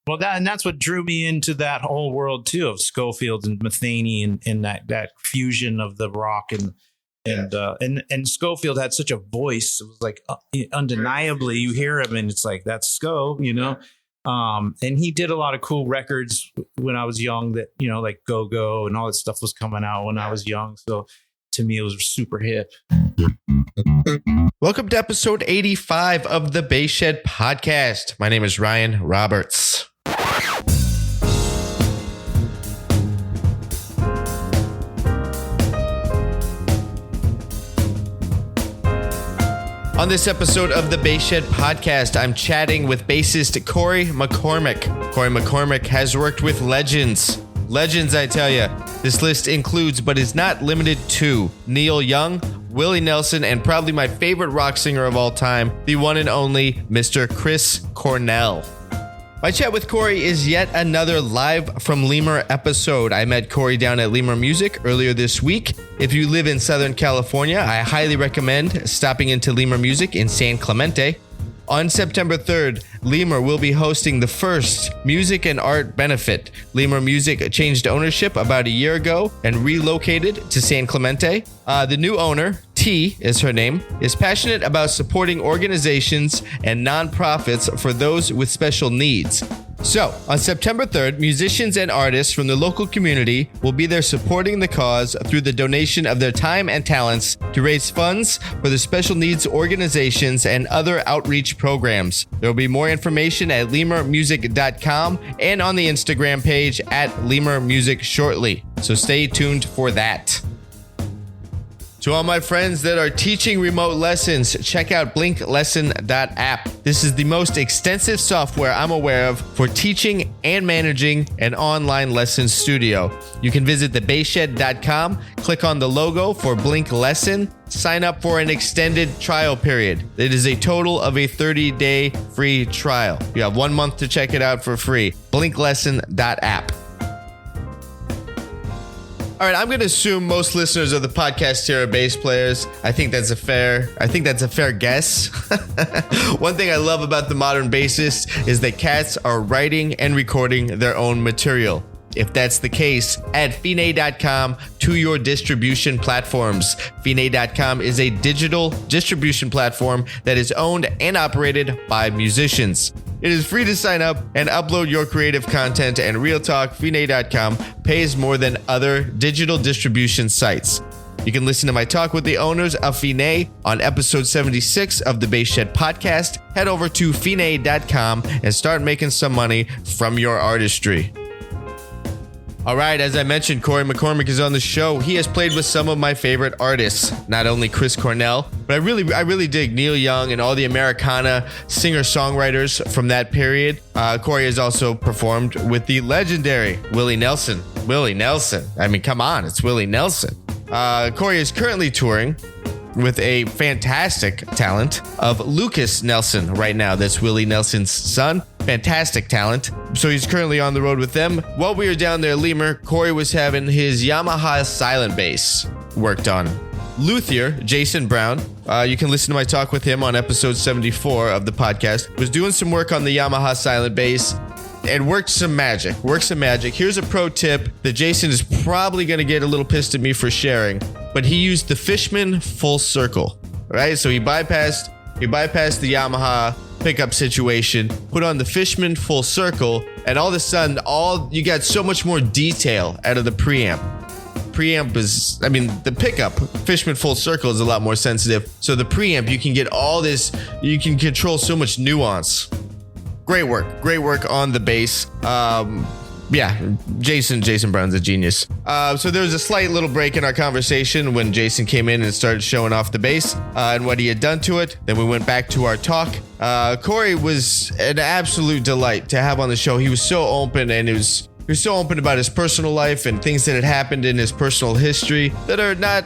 Well, that's what drew me into that whole world too, of Scofield and Metheny and that fusion of the rock and Scofield had such a voice. It was like undeniably you hear him and it's like that's Sco, you know. And he did a lot of cool records when I was young that, you know, like Go Go and all that stuff was coming out when I was young. So to me, it was super hip. Welcome to episode 85 of the Bass Shed podcast. My name is Ryan Roberts. On this episode of the Bass Shed podcast, I'm chatting with bassist Corey McCormick. Corey McCormick has worked with legends. Legends, I tell you. This list includes, but is not limited to, Neil Young, Willie Nelson, and probably my favorite rock singer of all time, the one and only Mr. Chris Cornell. My chat with Corey is yet another live from Lemur episode. I met Corey down at Lemur Music earlier this week. If you live in Southern California, I highly recommend stopping into Lemur Music in San Clemente. On September 3rd, Lemur will be hosting the first music and art benefit. Lemur Music changed ownership about a year ago and relocated to San Clemente. The new owner, T is her name, is passionate about supporting organizations and nonprofits for those with special needs. So, on September 3rd, musicians and artists from the local community will be there supporting the cause through the donation of their time and talents to raise funds for the special needs organizations and other outreach programs. There will be more information at lemurmusic.com and on the Instagram page at lemurmusic shortly. So stay tuned for that. To all my friends that are teaching remote lessons, check out blinklesson.app. This is the most extensive software I'm aware of for teaching and managing an online lesson studio. You can visit thebassshed.com, click on the logo for Blink Lesson, sign up for an extended trial period. It is a total of a 30-day free trial. You have 1 month to check it out for free. blinklesson.app. All right, I'm going to assume most listeners of the podcast here are bass players. I think that's a fair guess. One thing I love about the modern bassist is that cats are writing and recording their own material. If that's the case, add Fine.com to your distribution platforms. Fine.com is a digital distribution platform that is owned and operated by musicians. It is free to sign up and upload your creative content, and Real Talk, Fine.com pays more than other digital distribution sites. You can listen to my talk with the owners of Fine on episode 76 of the Bass Shed podcast. Head over to Fine.com and start making some money from your artistry. All right, as I mentioned, Corey McCormick is on the show. He has played with some of my favorite artists, not only Chris Cornell, but I really dig Neil Young and all the Americana singer-songwriters from that period. Corey has also performed with the legendary Willie Nelson. Willie Nelson. I mean, come on, it's Willie Nelson. Corey is currently touring with a fantastic talent of Lucas Nelson right now. That's Willie Nelson's son. Fantastic talent. So he's currently on the road with them. While we were down there at Lemur, Corey was having his Yamaha silent bass worked on. Luthier, Jason Brown, you can listen to my talk with him on episode 74 of the podcast, was doing some work on the Yamaha silent bass and worked some magic. Here's a pro tip that Jason is probably going to get a little pissed at me for sharing, but he used the Fishman full circle, right? So he bypassed the Yamaha pickup situation, put on the Fishman full circle, and all of a sudden, you got so much more detail out of the preamp. The pickup, Fishman full circle, is a lot more sensitive. So the preamp, you can get all this, you can control so much nuance. Great work on the bass. Jason Brown's a genius. So there was a slight little break in our conversation when Jason came in and started showing off the bass and what he had done to it. Then we went back to our talk. Corey was an absolute delight to have on the show. He was so open, and he was so open about his personal life and things that had happened in his personal history that are not,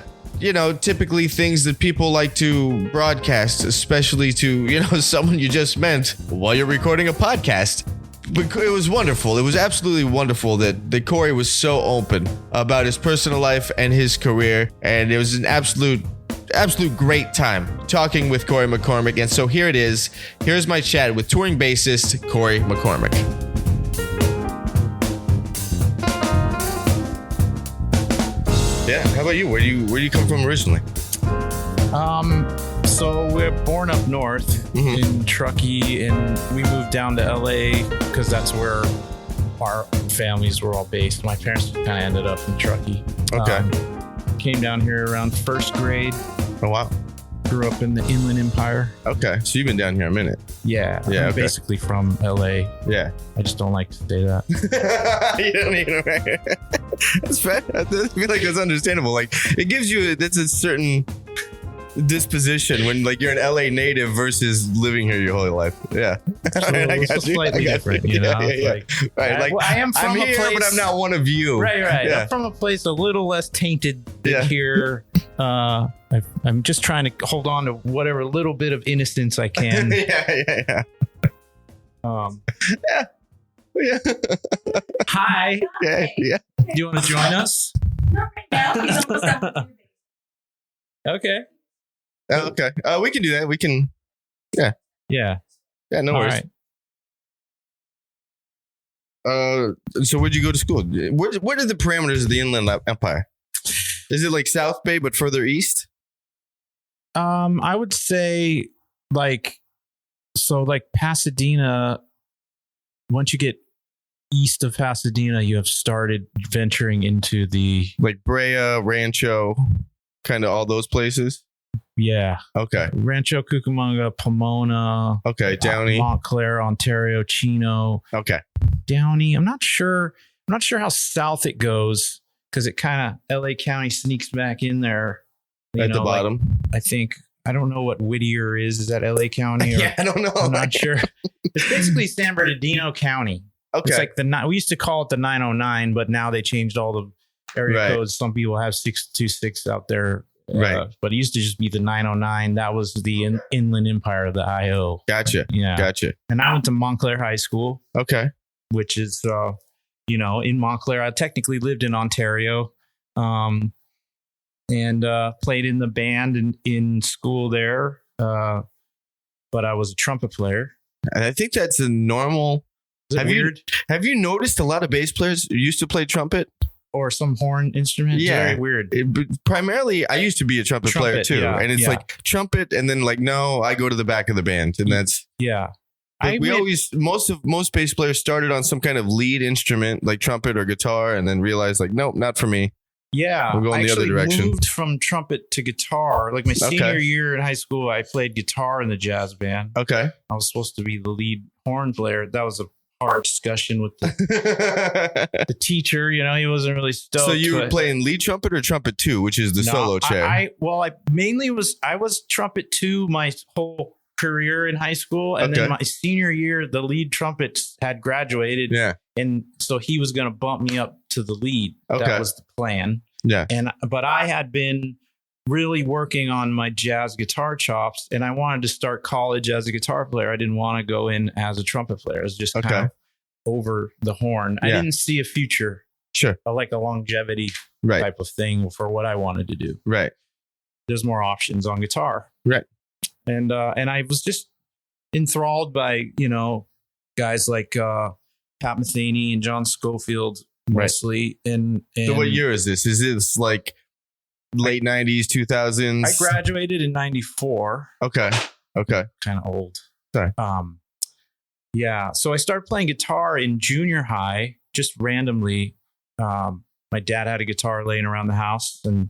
typically things that people like to broadcast, especially to, someone you just met while you're recording a podcast. But it was wonderful. It was absolutely wonderful that Corey was so open about his personal life and his career. And it was an absolute great time talking with Corey McCormick. And so here it is. Here's my chat with touring bassist Corey McCormick. Yeah. How about you? Where do you come from originally? So we're born up north in Truckee, and we moved down to LA because that's where our families were all based. My parents kind of ended up in Truckee. Okay. Came down here around first grade. Oh, wow. Grew up in the Inland Empire. Okay. So you've been down here a minute. Yeah. Yeah. I'm basically from LA. Yeah. I just don't like to say that. You don't even That's fair. I feel like it's understandable. Like, it gives you, that's a certain disposition when like you're an LA native versus living here your whole life. Yeah. I got you. Slightly different, you know? Yeah. Right. Like, I am from I'm a here, place, but I'm not one of you. Right. Yeah. I'm from a place a little less tainted than here. I'm just trying to hold on to whatever little bit of innocence I can. Yeah. Yeah. Hi. Yeah. Do you want to join us? Not right now. He's almost done. Okay. Okay. We can do that. We can. Yeah. Yeah. No All worries. right. So where'd you go to school? What are the parameters of the Inland Empire? Is it like South Bay but further east? I would say like Pasadena. Once you get east of Pasadena, you have started venturing into the like Brea, Rancho, kind of all those places. Yeah. Okay. Rancho Cucamonga, Pomona. Okay. Downey, Montclair, Ontario, Chino. Okay. Downey. I'm not sure how south it goes because it kind of LA County sneaks back in there at the bottom. Like, I think. I don't know what Whittier is. Is that LA County? Or, yeah, I don't know. I'm not sure. It's basically San Bernardino County. Okay. It's like we used to call it the 909, but now they changed all the area codes. Some people have 626 out there. Right. But it used to just be the 909. That was the Inland Empire of the IO. Gotcha. Yeah. Gotcha. And I went to Montclair High School. Okay. Which is, in Montclair. I technically lived in Ontario. And played in the band in school there. But I was a trumpet player. And I think that's a normal. Have you noticed a lot of bass players used to play trumpet? Or some horn instrument? Yeah. Very weird. Primarily, I used to be a trumpet player too. Yeah, and it's like trumpet and then like, no, I go to the back of the band. And that's. Yeah. Like most bass players started on some kind of lead instrument like trumpet or guitar and then realized like, nope, not for me. Yeah, we'll go in the other direction. Moved from trumpet to guitar. Like my senior year in high school, I played guitar in the jazz band. Okay. I was supposed to be the lead horn player. That was a hard discussion with the teacher. He wasn't really stoked. So you were playing lead trumpet or trumpet 2, which is the solo chair? I was trumpet 2 my whole career in high school. And then my senior year, the lead trumpet had graduated. Yeah. And so he was going to bump me up to the lead. Okay. That was the plan. Yeah. But I had been really working on my jazz guitar chops and I wanted to start college as a guitar player. I didn't want to go in as a trumpet player. I was just kind of over the horn. I didn't see a future. Sure. Like a longevity type of thing for what I wanted to do. Right. There's more options on guitar. Right. And I was just enthralled by, guys like Pat Metheny and John Schofield mostly. And so what year is this? Is this like late 90s, 2000s? I graduated in 94. Okay. Kind of old. Sorry. Yeah. So I started playing guitar in junior high, just randomly. My dad had a guitar laying around the house and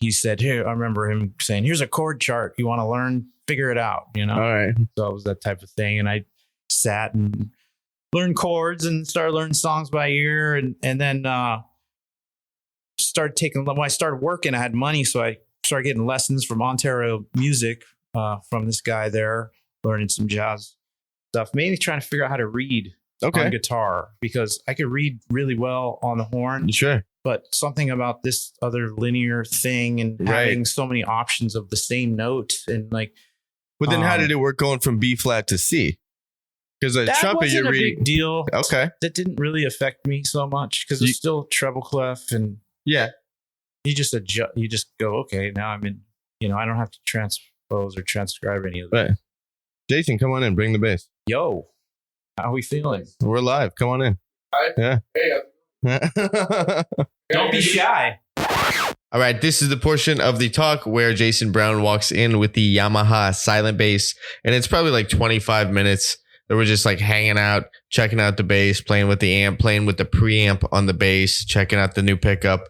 he said, here, I remember him saying, here's a chord chart. You want to learn, figure it out, All right. So it was that type of thing. And I sat and learned chords and started learning songs by ear. And then when I started working, I had money. So I started getting lessons from Ontario Music from this guy there, learning some jazz stuff, mainly trying to figure out how to read on guitar because I could read really well on the horn. Sure. But something about this other linear thing and having so many options of the same note and like. But then how did it work going from B flat to C? Because a trumpet you're reading. A big deal. Okay. That didn't really affect me so much because it's still treble clef and you just adjust. You just go, okay, now I'm in. I don't have to transpose or transcribe any of that. Right. Jason, come on in. Bring the bass. Yo, how are we feeling? We're live. Come on in. Hi. Yeah. Hey. Don't be shy. All right, this is the portion of the talk where Jason Brown walks in with the Yamaha silent bass, and it's probably like 25 minutes that we're just like hanging out, checking out the bass, playing with the amp, playing with the preamp on the bass, checking out the new pickup.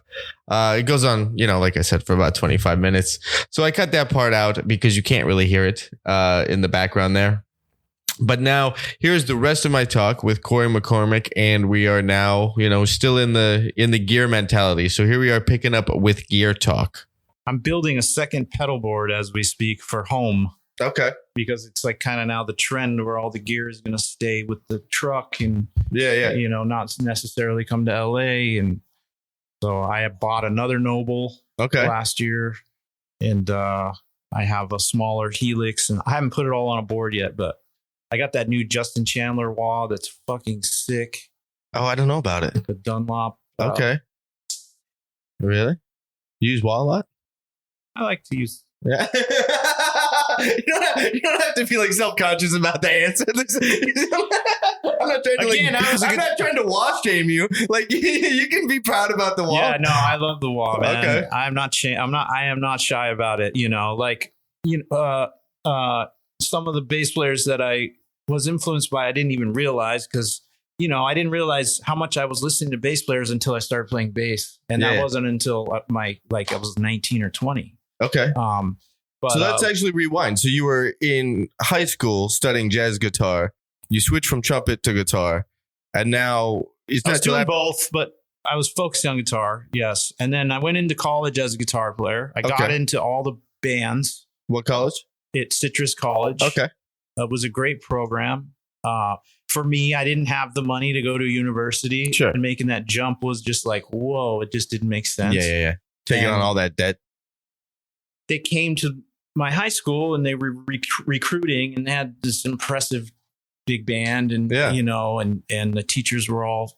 It goes on, like I said, for about 25 minutes. So I cut that part out because you can't really hear it in the background there. But now here's the rest of my talk with Corey McCormick, and we are now, still in the gear mentality. So here we are picking up with gear talk. I'm building a second pedal board as we speak for home. Okay. Because it's like kind of now the trend where all the gear is going to stay with the truck and not necessarily come to LA. And so I have bought another Noble last year, and I have a smaller Helix, and I haven't put it all on a board yet, but I got that new Justin Chandler wah that's fucking sick. Oh, I don't know about it. The Dunlop. Okay. Really? You use wah a lot? I like to use. Yeah. you don't have to feel like self-conscious about the answer. I'm not trying to I'm not trying to wah shame you. Like you can be proud about the wah. Yeah, no, I love the wah, man. Okay. I am not shy about it. Some of the bass players that I was influenced by, I didn't even realize because, I didn't realize how much I was listening to bass players until I started playing bass. And that wasn't until I was 19 or 20. Okay. But, so let's actually rewind. So you were in high school studying jazz guitar. You switched from trumpet to guitar. And now I was doing both, but I was focusing on guitar. Yes. And then I went into college as a guitar player. I got into all the bands. What college? At Citrus College. Okay. It was a great program. For me, I didn't have the money to go to university. Sure. And making that jump was just like, whoa, it just didn't make sense. Yeah. Taking on all that debt. They came to my high school and they were recruiting and had this impressive big band. And, and the teachers were all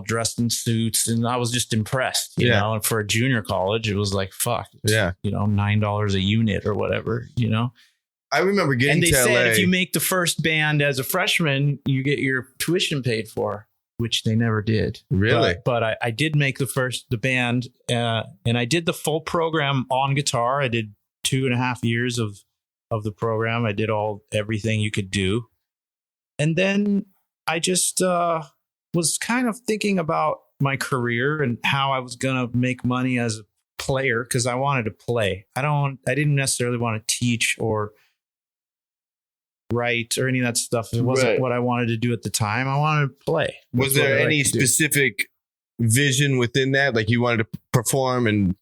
dressed in suits, and I was just impressed, you know, and for a junior college, it was like, fuck, $9 a unit or whatever, I remember getting and they to said LA. if you make the first band as a freshman, you get your tuition paid for, which they never did. Really? But I did make the band, and I did the full program on guitar. I did 2.5 years of the program. I did everything you could do. And then I just was kind of thinking about my career and how I was going to make money as a player, because I wanted to play. I didn't necessarily want to teach or write or any of that stuff. It wasn't what I wanted to do at the time. I wanted to play. Was there any specific vision within that? Like you wanted to perform and,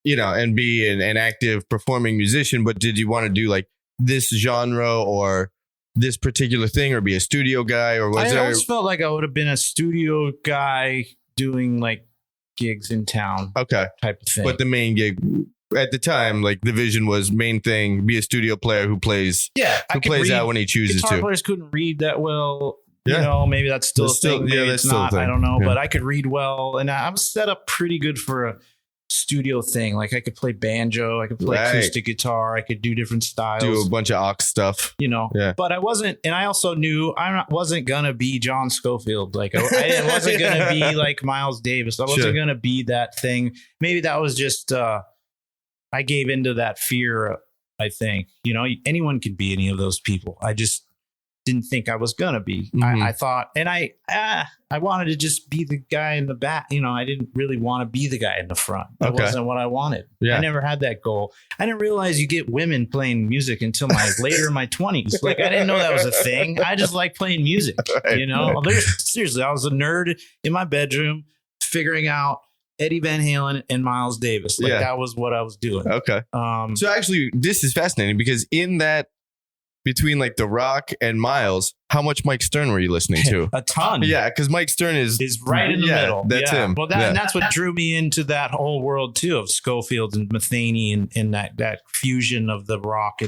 and be an active performing musician, but did you want to do like this genre or this particular thing or be a studio guy? Or I always felt like I would have been a studio guy doing like gigs in town. Okay. Type of thing. But the main gig at the time, like the vision was main thing, be a studio player who plays out when he chooses Guitar to. Players couldn't read that well. Maybe that's still a thing. Maybe it's not. I don't know. But I could read well, and I was set up pretty good for a studio thing. Like I could play banjo, I could play acoustic guitar, I could do different styles, do a bunch of aux stuff. But I wasn't, and I also knew I wasn't gonna be John Scofield. Like I wasn't gonna be like Miles Davis. I wasn't gonna be that thing. Maybe that was just I gave into that fear. I think anyone can be any of those people. I just didn't think I was gonna be. Mm-hmm. I thought, and I wanted to just be the guy in the back. I didn't really want to be the guy in the front. That wasn't what I wanted. I never had that goal. I didn't realize you get women playing music until later in my 20s. Like I didn't know that was a thing. I just like playing music. Seriously, I was a nerd in my bedroom figuring out Eddie Van Halen and Miles Davis. That was what I was doing. Okay. So actually, this is fascinating because in that, between like The Rock and Miles, how much Mike Stern were you listening to? A ton. Yeah, because Mike Stern is right in the middle. That's him. Well, and that's what drew me into that whole world too of Scofield and Metheny and that fusion of the rock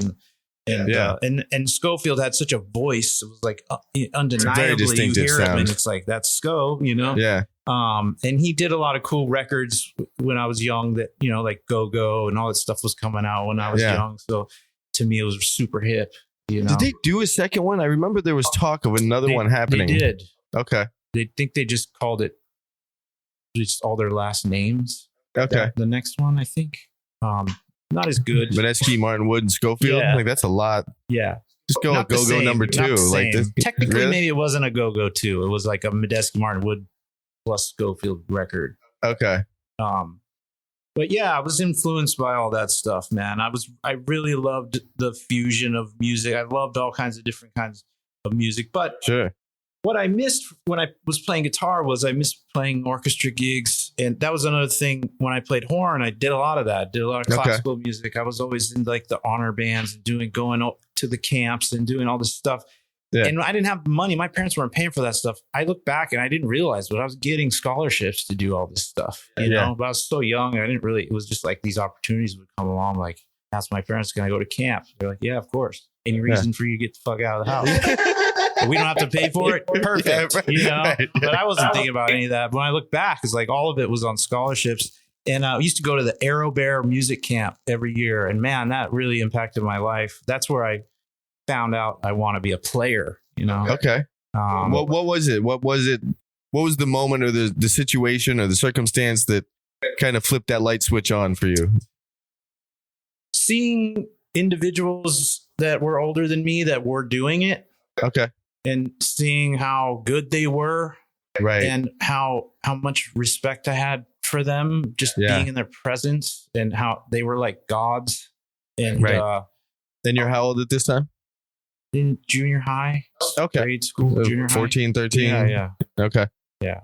and Scofield had such a voice. It was like undeniably you hear him and it's like that's Sco, Yeah. And he did a lot of cool records when I was young that like Go Go and all that stuff was coming out when I was young. So to me, it was super hip. Did they do a second one? I remember there was talk of another one happening. They did. Okay. They think they just called it just all their last names. Okay. The next one, I think, not as good. Medeski, Martin Wood, and Schofield. Yeah. Like that's a lot. Yeah. Just go Not the go same, number not 2. the Like same. this. Technically, Really? maybe it wasn't a go 2. It was like a Medeski Martin Wood plus Schofield record. Okay. But yeah, I was influenced by all that stuff, man. I really loved the fusion of music. I loved all kinds of different kinds of music. But Sure. what I missed when I was playing guitar was I missed playing orchestra gigs. And that was another thing when I played horn. I did a lot of that. Did a lot of classical music. I was always in like the honor bands and going to the camps and doing all this stuff. Yeah. And I didn't have money. My parents weren't paying for that stuff. I look back and I didn't realize, but I was getting scholarships to do all this stuff, you know, but I was so young. I didn't really, it was just like these opportunities would come along. Like, ask my parents, can I go to camp? They're like, yeah, of course. Any reason for you to get the fuck out of the house? We don't have to pay for it. Perfect. Yeah, right, you know, right, yeah. But I wasn't thinking about any of that. When I look back, it's like all of it was on scholarships. And I used to go to the Arrow Bear music camp every year. And man, that really impacted my life. That's where I found out I want to be a player, you know? Okay. What was it? What was it? What was the moment or the situation or the circumstance that kind of flipped that light switch on for you? Seeing individuals that were older than me that were doing it. Okay. And seeing how good they were. Right. And how much respect I had for them, just being in their presence, and how they were like gods. And then you're how old at this time? In junior high. Okay. Grade school, junior 14, 13. high. Yeah. Okay. Yeah.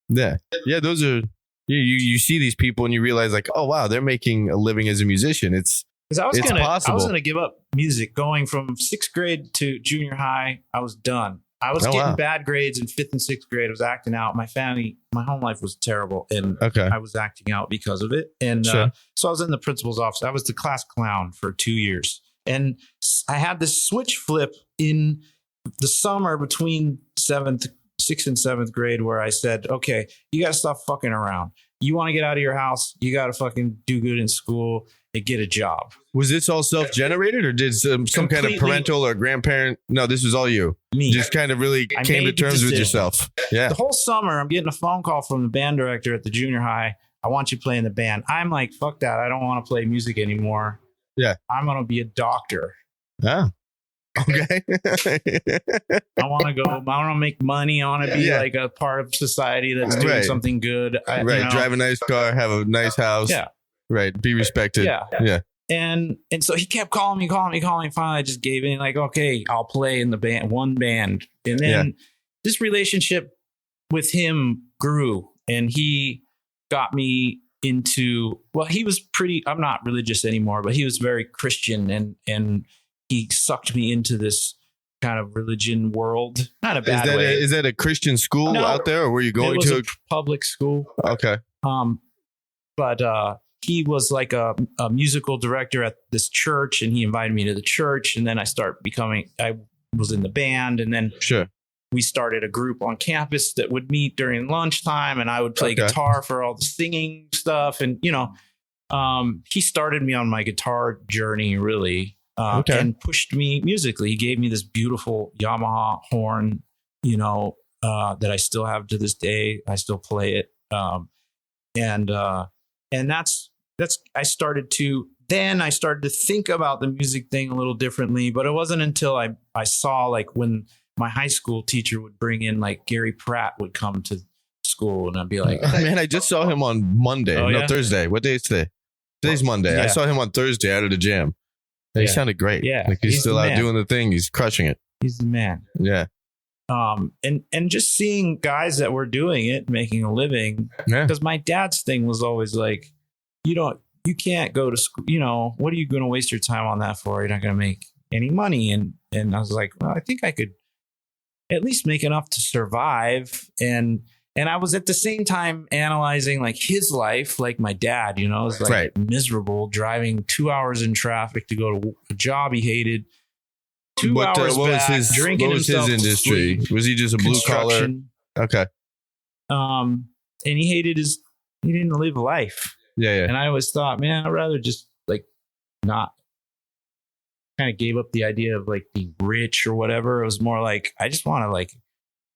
Yeah. Yeah. Those are, you see these people and you realize like, oh, wow, they're making a living as a musician. It's possible. I was gonna give up music going from 6th grade to junior high. I was done. I was getting bad grades in 5th and 6th grade. I was acting out. My home life was terrible, and I was acting out because of it. And so I was in the principal's office. I was the class clown for 2 years, and I had this switch flip in the summer between 6th and 7th grade, where I said, "Okay, you got to stop fucking around. You want to get out of your house. You got to fucking do good in school and get a job." Was this all self-generated, or did some kind of parental or grandparent? No, this was all you. Me. Just kind of really came to terms with yourself. Yeah. The whole summer, I'm getting a phone call from the band director at the junior high. I want you playing the band. I'm like, fuck that. I don't want to play music anymore. Yeah. I'm going to be a doctor. Oh. Okay. I want to go. I want to make money. I want to be like a part of society that's doing something good. Drive a nice car, have a nice house. Yeah. Right. Be respected. Yeah. And so he kept calling me. Finally, I just gave in. Like, okay, I'll play in the band, one band. And then this relationship with him grew, and he got me into. Well, he was pretty. I'm not religious anymore, but he was very Christian, and he sucked me into this kind of religion world. Not a bad way. Is that a Christian school out there, or were you going to a public school? Okay. But he was like a musical director at this church, and he invited me to the church. And then I was in the band, and then we started a group on campus that would meet during lunchtime, and I would play guitar for all the singing stuff. And, he started me on my guitar journey, really, and pushed me musically. He gave me this beautiful Yamaha horn, that I still have to this day. I still play it. And that's I started to think about the music thing a little differently, but it wasn't until I saw, like, when my high school teacher would bring in, like, Gary Pratt would come to school, and I'd be like, man, I just saw him on Monday. Thursday. What day is today? Today's Monday. Yeah. I saw him on Thursday out of the jam. He sounded great. Yeah. Like he's still out doing the thing. He's crushing it. He's the man. Yeah. And just seeing guys that were doing it, making a living, because my dad's thing was always like, you can't go to school, what are you going to waste your time on that for? You're not going to make any money. And I was like, well, I think I could at least make enough to survive. And I was at the same time analyzing, like, his life, like my dad, was like miserable, driving 2 hours in traffic to go to a job he hated. 2 hours back, drinking himself. What was his industry? Was he just a blue collar? Okay. And he didn't live life. Yeah. And I always thought, man, I'd rather just, like, not. Kind of gave up the idea of, like, being rich or whatever. It was more like, I just want to, like,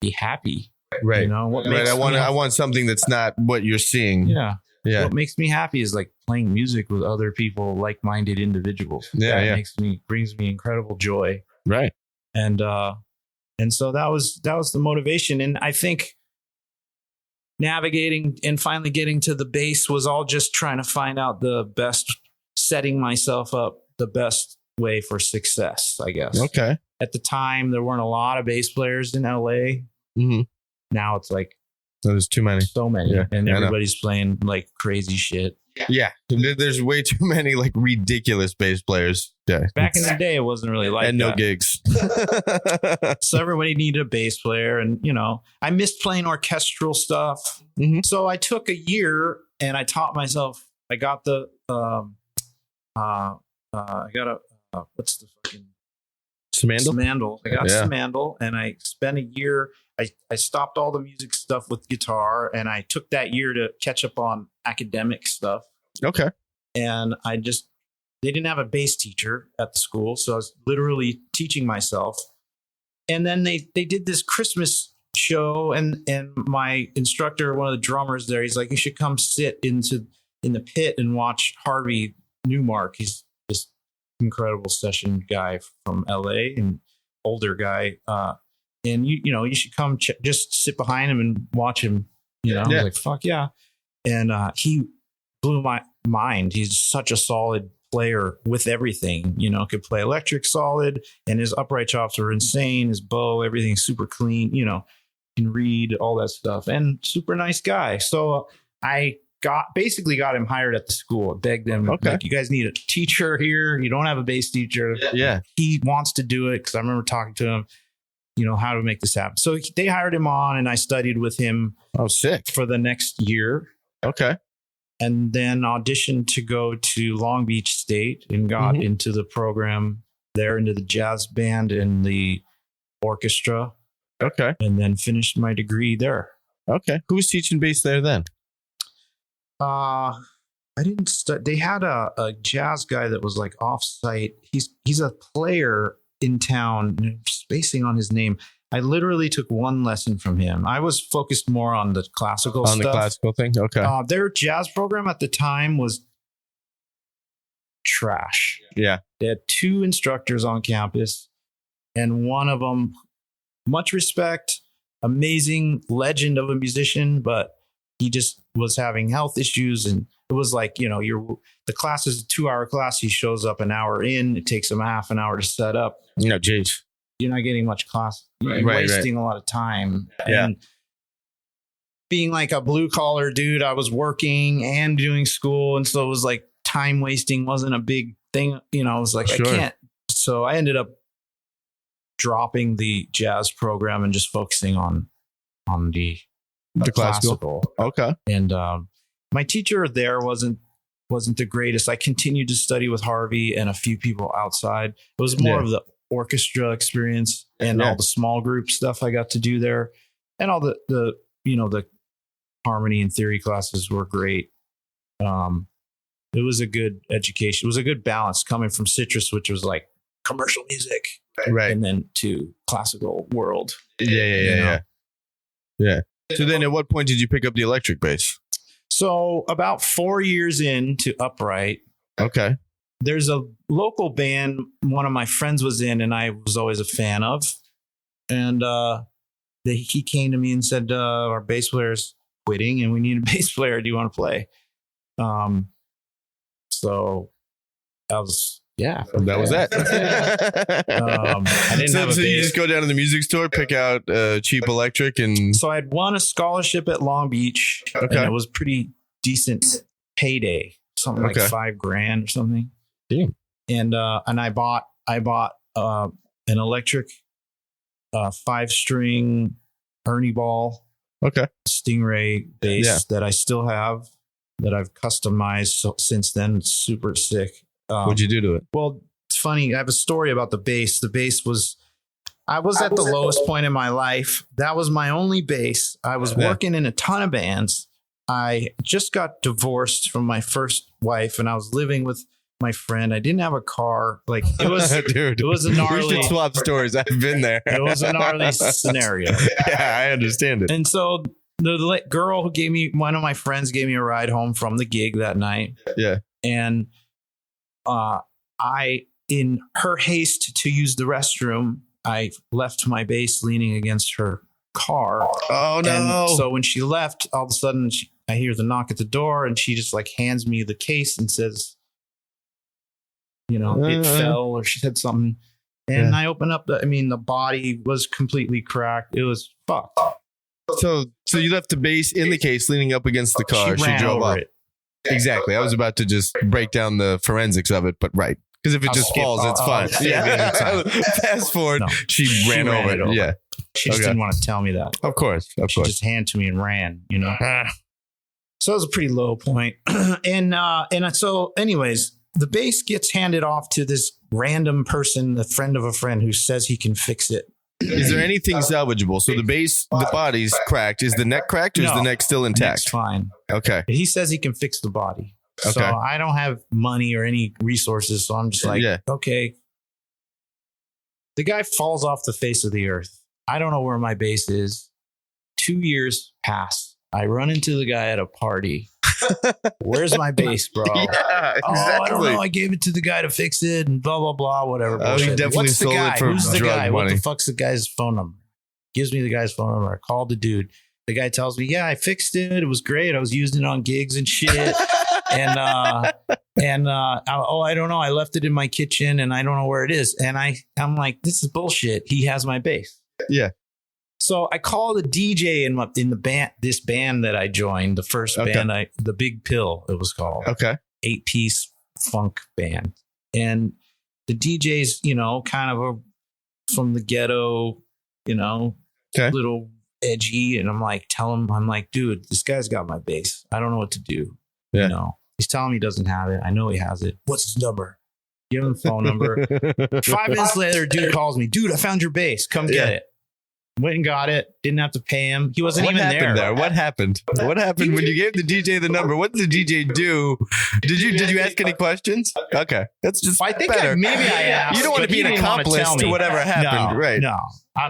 be happy. Right. What makes I want something that's not what you're seeing. Yeah. what makes me happy is like playing music with other people, like-minded individuals. That brings me incredible joy. Right. And so that was the motivation. And I think navigating and finally getting to the bass was all just trying to find out the best, setting myself up the best way for success, I guess. Okay. At the time, there weren't a lot of bass players in LA. Mm-hmm. Now it's like there's too many. So many. Yeah, and everybody's playing like crazy shit. Yeah. There's way too many like ridiculous bass players. Yeah. Back in the day, it wasn't really like that. And no gigs. So everybody needed a bass player. And, you know, I missed playing orchestral stuff. Mm-hmm. So I took a year and I taught myself. I got the, what's the fucking Samandal. I got Samandal, and I spent a year. I stopped all the music stuff with guitar, and I took that year to catch up on academic stuff. Okay. And they didn't have a bass teacher at the school, so I was literally teaching myself. And then they did this Christmas show, and my instructor, one of the drummers there, he's like, you should come sit in the pit and watch Harvey Newmark. He's this incredible session guy from LA, and older guy. And you should come just sit behind him and watch him. You know, I was like, fuck yeah. And he blew my mind. He's such a solid player with everything. You know, could play electric solid, and his upright chops were insane. His bow, everything's super clean. You know, can read all that stuff, and super nice guy. So I basically got him hired at the school. I begged them, like, you guys need a teacher here. You don't have a bass teacher. Yeah. He wants to do it because I remember talking to him, you know, how to make this happen. So they hired him on, and I studied with him. Oh, sick. For the next year. Okay. And then auditioned to go to Long Beach State and got into the program there, into the jazz band and the orchestra. Okay. And then finished my degree there. Okay. Who was teaching bass there then? I didn't study. They had a jazz guy that was like off-site. He's a player in town. I'm spacing on his name. I literally took one lesson from him. I was focused more on the classical stuff. On the classical thing? Okay. Their jazz program at the time was trash. Yeah. They had 2 instructors on campus, and one of them, much respect, amazing legend of a musician, but he just was having health issues. And it was like, you know, the class is a 2-hour class. He shows up an hour in. It takes him half an hour to set up. No, geez. You're not getting much class. You're wasting a lot of time. Yeah. And being like a blue collar dude, I was working and doing school. And so it was like time wasting wasn't a big thing. You know, I was like, I can't. So I ended up dropping the jazz program and just focusing on the classical. Okay. And my teacher there wasn't the greatest. I continued to study with Harvey and a few people outside. It was more of the orchestra experience and all the small group stuff I got to do there, and all the harmony and theory classes were great. It was a good education. It was a good balance coming from Citrus, which was like commercial music, right, and then to classical world. Yeah. So then at what point did you pick up the electric bass? So about 4 years into Upright. Okay. There's a local band one of my friends was in, and I was always a fan of. And he came to me and said, our bass player's quitting and we need a bass player. Do you want to play? So that was, that was that. I didn't have a so bass. You just go down to the music store, pick out cheap electric, and so I had won a scholarship at Long Beach. Okay. And it was pretty decent payday, something like $5,000 or something. Damn. And I bought an electric 5-string Ernie Ball Stingray bass that I still have, that I've customized since then. It's super sick. What'd you do to it? Well, it's funny. I have a story about the bass. The bass was, I was at the lowest point in my life. That was my only bass. I was working in a ton of bands. I just got divorced from my first wife, and I was living with my friend. I didn't have a car. Like, it was, dude, it was a gnarly. We should swap stories. I've been there. It was a gnarly scenario. Yeah, I understand it. And so the girl who gave me, one of my friends gave me a ride home from the gig that night. Yeah. And I, in her haste to use the restroom, I left my bass leaning against her car. Oh no. And so when she left, all of a sudden I hear the knock at the door, and she just like hands me the case and says, it fell, or she said something. And I open up the body was completely cracked. It was fucked. So you left the bass in the case leaning up against the car. She ran drove over up. it. Exactly. I was about to just break down the forensics of it, but right. Because if it just falls, it's fine. Fast forward, No. she ran over it. Yeah. She just didn't want to tell me that. Of course. She just handed to me and ran, So it was a pretty low point. and so anyways, the bass gets handed off to this random person, a friend of a friend, who says he can fix it. Is there anything salvageable? So the base, the body's cracked. Is the neck cracked, or is the neck still intact? Neck's fine. Okay. He says he can fix the body. Okay. So I don't have money or any resources. So I'm just like, okay. The guy falls off the face of the earth. I don't know where my bass is. 2 years pass. I run into the guy at a party. Where's my bass, bro? Yeah, exactly. I don't know. I gave it to the guy to fix it and blah, blah, blah, whatever. He definitely What's the sold guy? it for Who's the drug guy? money. What the fuck's the guy's phone number? Gives me the guy's phone number. I called the dude. The guy tells me, yeah, I fixed it. It was great. I was using it on gigs and shit. I don't know. I left it in my kitchen and I don't know where it is. And I'm like, this is bullshit. He has my bass. Yeah. So I called a DJ in the band, this band that I joined, the first band, the Big Pill, it was called. Okay. 8-piece funk band. And the DJ's, kind of from the ghetto, little edgy. And I'm like, dude, this guy's got my bass. I don't know what to do. Yeah. He's telling me he doesn't have it. I know he has it. What's his number? Give him the phone number. 5 minutes later, dude calls me. Dude, I found your bass. Come get it. Went and got it. Didn't have to pay him. He wasn't even there. What happened? What happened when you gave the DJ the number? What did the DJ do? Did you ask any questions? Okay, that's just I think better. maybe I asked. You don't want to be an accomplice to whatever happened, right? No,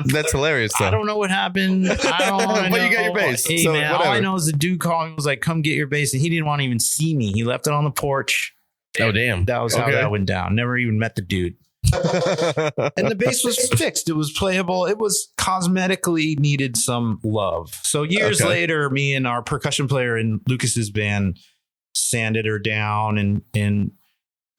that's hilarious. Though. I don't know what happened. I don't know. But you got your bass. Hey, so man, whatever. all I know is the dude called me and was like, "Come get your bass," and he didn't want to even see me. He left it on the porch. Oh damn! That was how that went down. Never even met the dude. And the bass was fixed. It was playable. It was cosmetically needed some love. So years later, me and our percussion player in Lucas's band sanded her down and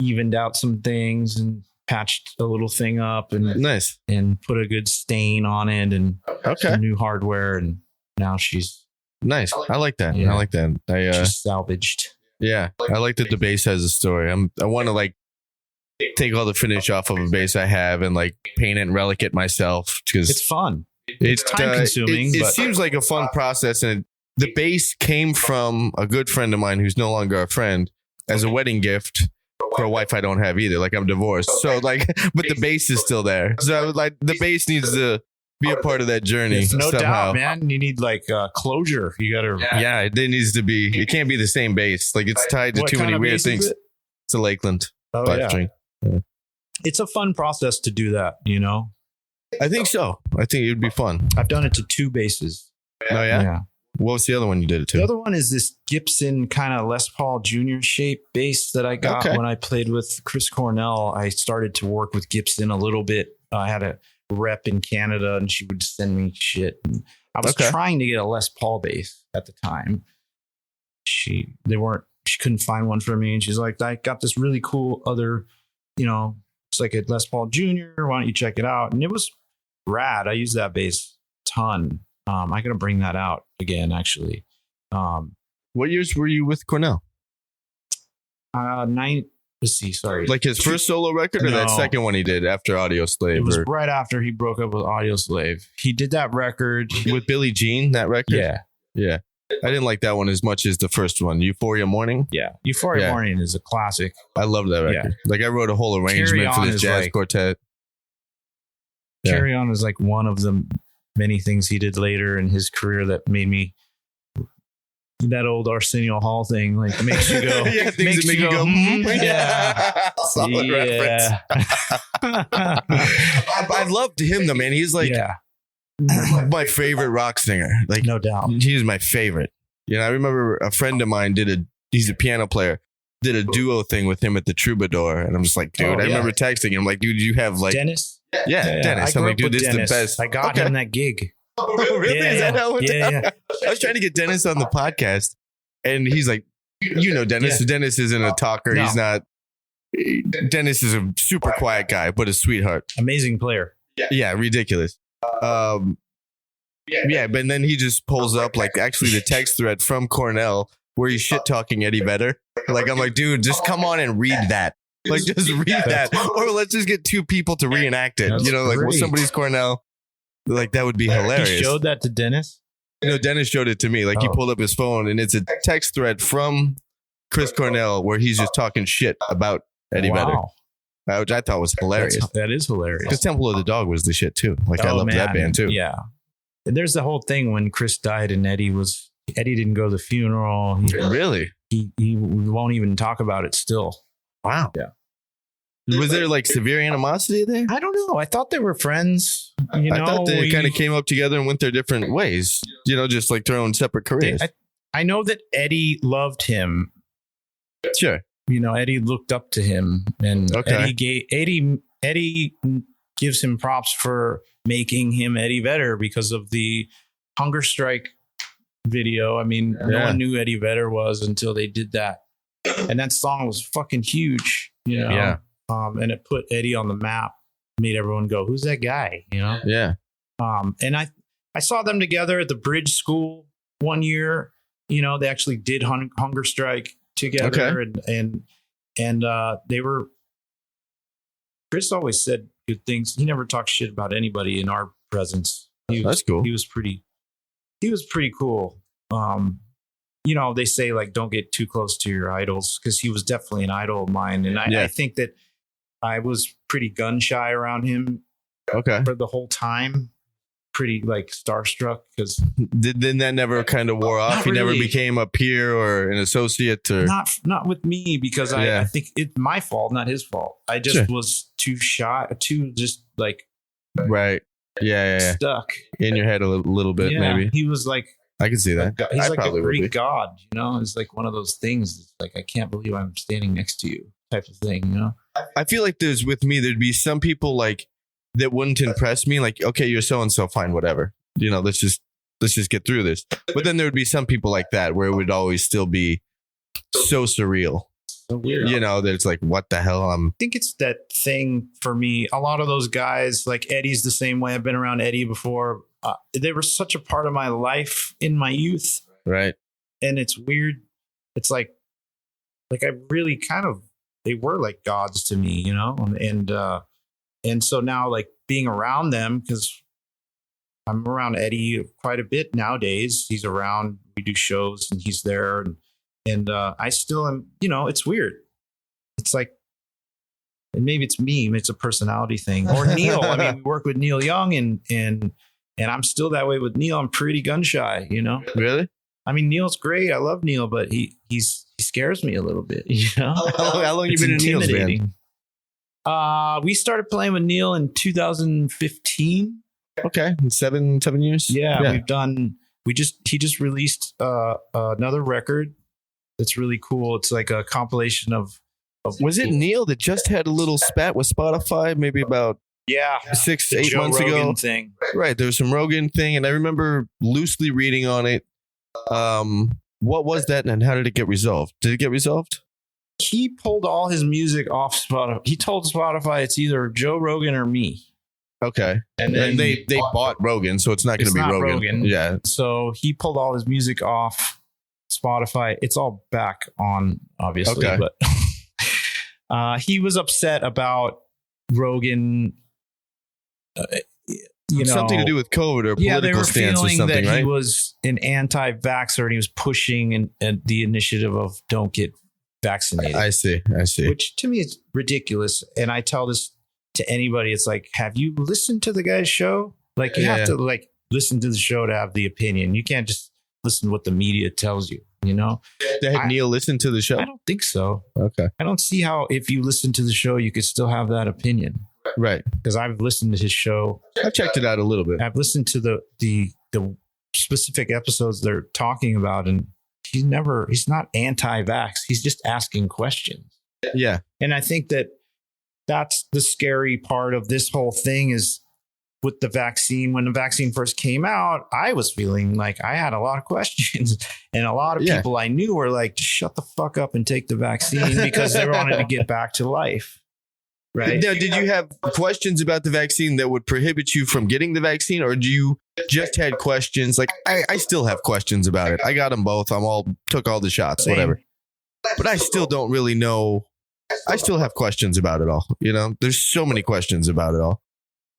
evened out some things and patched a little thing up and nice and put a good stain on it and some new hardware, and now she's nice. I like that. Yeah. I like that. She's salvaged. Yeah, I like that the bass has a story. I want to like take all the finish off of a bass I have and like paint it and relic it myself because it's fun. It's time consuming. It seems like a fun process, and the bass came from a good friend of mine who's no longer a friend as a wedding gift for a wife I don't have either. Like I'm divorced, so like, but the bass is still there. So I was like, the bass needs to be a part of that journey. No somehow. doubt, man. You need like closure. You got to. Yeah, it needs to be. It can't be the same bass. Like it's tied to too many weird things. It's a Lakeland 5-string. Yeah. It's a fun process to do that, I think so. I think it would be fun. I've done it to 2 basses. Oh yeah? What was the other one you did it to? The other one is this Gibson kind of Les Paul Jr. shape bass that I got when I played with Chris Cornell. I started to work with Gibson a little bit. I had a rep in Canada and she would send me shit. And I was trying to get a Les Paul bass at the time. She couldn't find one for me. And she's like, I got this really cool other, it's like a Les Paul Jr. Why don't you check it out? And it was rad. I used that bass a ton. I got to bring that out again, actually. What years were you with Cornell? Let's see. Sorry. Like his first solo record or that second one he did after Audio Slave? It was right after he broke up with Audio Slave. He did that record. With Billie Jean, that record? Yeah. Yeah. I didn't like that one as much as the first one, Euphoria Morning. Yeah. Euphoria Morning is a classic. I love that record. Yeah. Like I wrote a whole arrangement for this jazz quartet. Carry On is like one of the many things he did later in his career that made me that old Arsenio Hall thing, like makes you go, things that make you go, yeah. Solid reference. I loved him though, man. He's like, my favorite rock singer. Like, No doubt. he's my favorite. You know, I remember a friend of mine he's a piano player, did a duo thing with him at the Troubadour. And I'm just like, dude, I remember texting him, like, dude, you have like, Dennis? yeah, Dennis. I I'm grew like, up dude, with this is the Dennis. best. I got him that gig. Oh, really? Yeah, Is that how it went yeah, down? I was trying to get Dennis on the podcast, and he's like, you know, Dennis. Yeah. Dennis isn't a talker. No. He's not. Dennis is a super quiet guy, but a sweetheart. Amazing player. Yeah, ridiculous. Yeah, but then he just pulls up like actually the text thread from Cornell where he's shit talking Eddie Vedder. Like, I'm like, dude, just come on and read that. Like, just read that, or let's just get two people to reenact it. That's you know, like, well, great. somebody's Cornell. Like, that would be hilarious. He showed that to Dennis. No, Dennis showed it to me. Like, he pulled up his phone, and it's a text thread from Chris Cornell where he's just talking shit about Eddie Vedder, which I thought was hilarious. That is hilarious. Because Temple of the Dog was the shit too. Like, I loved that band too. Yeah. And there's the whole thing when Chris died and Eddie didn't go to the funeral. Really? He won't even talk about it still. Wow. Yeah. Was there like severe animosity there? I don't know. I thought they were friends. You know, I thought they kind of came up together and went their different ways. You know, just like their own separate careers. I know that Eddie loved him. Sure. You know, Eddie looked up to him, and Eddie gives him props for making him Eddie Vedder because of the hunger strike video. I mean, no one knew Eddie Vedder was until they did that, and that song was fucking huge. You know, Yeah. And it put Eddie on the map, made everyone go, "Who's that guy?" You know. Yeah. And I saw them together at the Bridge School one year. You know, they actually did hunger strike together, and they were. Chris always said good things. He never talked shit about anybody in our presence. That's cool. He was pretty cool. You know, they say like don't get too close to your idols, because he was definitely an idol of mine, and I think that I was pretty gun shy around him. Okay. For the whole time. Pretty like starstruck because then that never kind of wore off. He never became a peer or an associate, or not with me, because I think it's my fault, not his fault. I just was too shy, too just like stuck in your head a little bit. Maybe he was like, I can see that. He's I like probably a would be. Greek god, you know. It's like one of those things. It's like I can't believe I'm standing next to you, type of thing, you know. I feel like there'd be some people like that wouldn't impress me. Like, okay, you're so and so, fine, whatever. You know, let's just get through this. But then there would be some people like that where it would always still be so surreal. So weird. You know, that it's like, what the hell? I think it's that thing for me. A lot of those guys, like Eddie's the same way. I've been around Eddie before. They were such a part of my life in my youth. Right. And it's weird. It's like I really they were like gods to me, you know? And so now, like, being around them, because I'm around Eddie quite a bit nowadays. He's around, we do shows, and he's there. And I still am, you know, it's weird. It's like, and maybe it's me, it's a personality thing. Or Neil. I mean, we work with Neil Young, and I'm still that way with Neil. I'm pretty gun shy, you know? Really? I mean, Neil's great. I love Neil, but he scares me a little bit, you know? How long you been in Neil's band? We started playing with Neil in 2015. Okay, 7 years. Yeah. He just released another record that's really cool. It's like a compilation of. Was it Neil that just had a little spat with Spotify maybe about 6-8 months ago? Thing. Right, there was some Rogan thing, and I remember loosely reading on it. What was that, and how did it get resolved? Did it get resolved? He pulled all his music off Spotify. He told Spotify it's either Joe Rogan or me. Okay. And then they bought Rogan, so it's not going to be Rogan. Yeah. So he pulled all his music off Spotify. It's all back on, obviously. Okay. But he was upset about Rogan. Something to do with COVID or political stance or something, that right? He was an anti-vaxxer and he was pushing the initiative of don't get vaccinated. I see. Which to me is ridiculous. And I tell this to anybody. It's like, have you listened to the guy's show? Like you have to like listen to the show to have the opinion. You can't just listen to what the media tells you, you know? Had Neil listened to the show? I don't think so. Okay. I don't see how if you listen to the show, you could still have that opinion. Right. because I've listened to his show. I checked it out a little bit. I've listened to the specific episodes they're talking about, and he's not anti-vax. He's just asking questions. Yeah. And I think that's the scary part of this whole thing is with the vaccine. When the vaccine first came out, I was feeling like I had a lot of questions, and a lot of people I knew were like, shut the fuck up and take the vaccine because they wanted to get back to life. Right. Now, did you have questions about the vaccine that would prohibit you from getting the vaccine, or do you just had questions? Like I still have questions about it. I got them both. Took all the shots, whatever. But I still don't really know. I still have questions about it all. You know, there's so many questions about it all.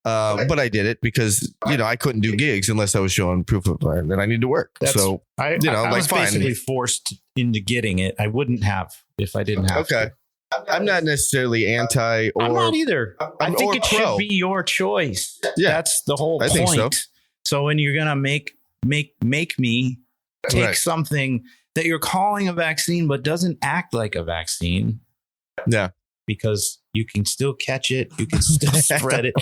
But I did it because, I couldn't do gigs unless I was showing proof of that I need to work. I was basically forced into getting it. I wouldn't have if I didn't have to. I'm not necessarily anti or I'm not either. I think it pro. should be your choice. Yeah. That's the whole point. I think so. So when you're gonna make me take something that you're calling a vaccine but doesn't act like a vaccine. Yeah. Because you can still catch it, you can still spread it.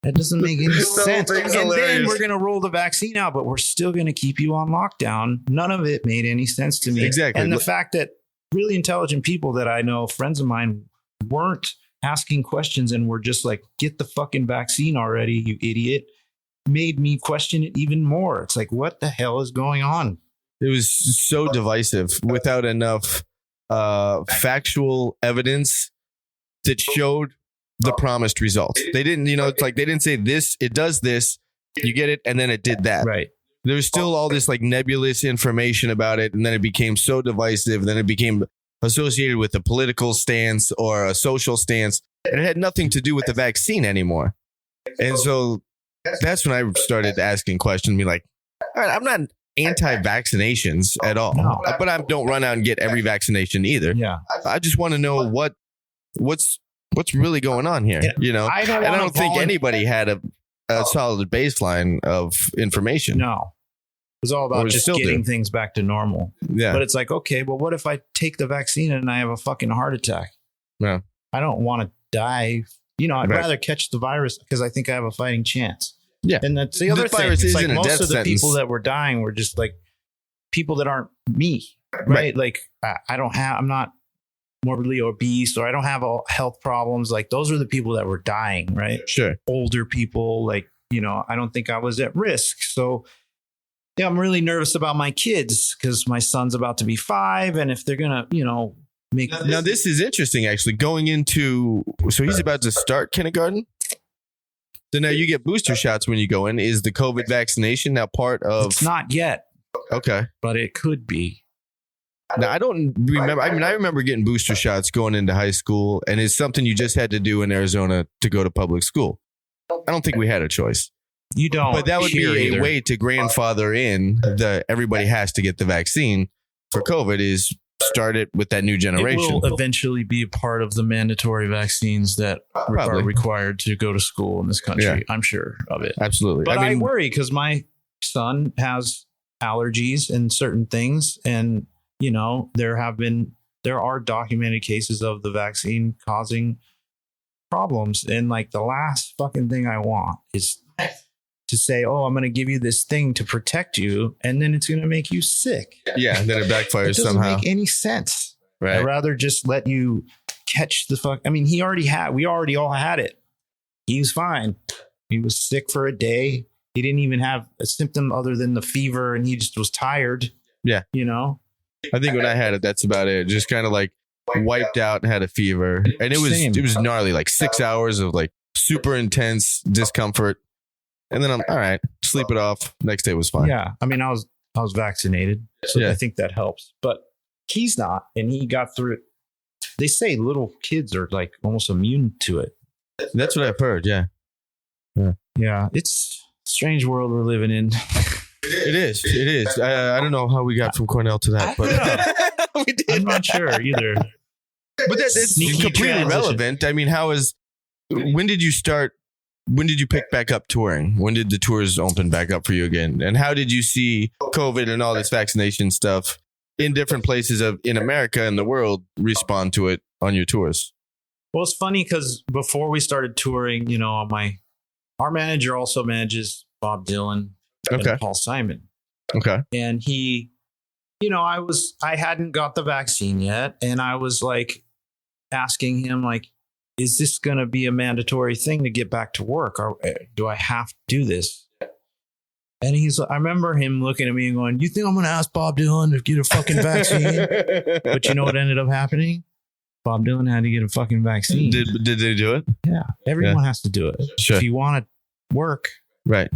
That doesn't make any sense. And then we're going to roll the vaccine out, but we're still going to keep you on lockdown. None of it made any sense to me. Exactly. And the fact that really intelligent people that I know, friends of mine, weren't asking questions and were just like, get the fucking vaccine already, you idiot, made me question it even more. It's like, what the hell is going on? It was so divisive without enough factual evidence that showed the promised results. They didn't, it's like they didn't say this, it does this, you get it, and then it did that. Right. There's still all this like nebulous information about it, and then it became so divisive, and then it became associated with a political stance or a social stance, and it had nothing to do with the vaccine anymore. And so that's when I started asking questions, be like, all right, I'm not anti-vaccinations at all, but I don't run out and get every vaccination either. Yeah. I just want to know what's really going on here, I don't think anybody had a solid baseline of information. No, it was all about just getting things back to normal. Yeah. But it's like, okay, well, what if I take the vaccine and I have a fucking heart attack? Yeah. I don't want to die. I'd rather catch the virus because I think I have a fighting chance. Yeah. And that's the other thing. It's like most of the people that were dying were just like people that aren't me. Right. Like I'm not morbidly obese, or I don't have health problems. Like those are the people that were dying, right? Sure. Older people, like, I don't think I was at risk. So yeah, I'm really nervous about my kids because my son's about to be 5. And if they're going to, make. Now, this is interesting, actually, going into. So he's about to start kindergarten. So now you get booster shots when you go in. Is the COVID vaccination now part of? It's not yet. Okay. But it could be. Now, I don't remember. I mean, I remember getting booster shots going into high school, and it's something you just had to do in Arizona to go to public school. I don't think we had a choice. You don't. But that would be a way to grandfather in everybody has to get the vaccine for COVID is start it with that new generation. It will eventually be a part of the mandatory vaccines that are required to go to school in this country. Yeah. I'm sure of it. Absolutely. But I worry because my son has allergies and certain things, and there are documented cases of the vaccine causing problems. And like the last fucking thing I want is to say, oh, I'm going to give you this thing to protect you, and then it's going to make you sick. Yeah, and then it backfires it doesn't somehow. Make any sense. Right. I'd rather just let you catch the fuck. I mean, we already all had it. He was fine. He was sick for a day. He didn't even have a symptom other than the fever, and he just was tired. Yeah. I think when I had it, that's about it. Just kind of like wiped out and had a fever. And it was gnarly, like 6 hours of like super intense discomfort. And then I'm all right, sleep it off. Next day was fine. Yeah. I mean, I was vaccinated, so I think that helps. But he's not, and he got through it. They say little kids are like almost immune to it. That's what I've heard. Yeah. Yeah. It's a strange world we're living in. It is. I don't know how we got from Cornell to that, but we did. I'm not sure either. But that's completely relevant. I mean, when did you start? When did you pick back up touring? When did the tours open back up for you again? And how did you see COVID and all this vaccination stuff in different places in America and the world respond to it on your tours? Well, it's funny because before we started touring, you know, our manager also manages Bob Dylan and Paul Simon. Okay. And he, you know, I hadn't got the vaccine yet. And I was like asking him, like, is this going to be a mandatory thing to get back to work? Or do I have to do this? And I remember him looking at me and going, you think I'm going to ask Bob Dylan to get a fucking vaccine? But you know what ended up happening? Bob Dylan had to get a fucking vaccine. Did they do it? Yeah. Everyone has to do it. Sure. If you want to work, right.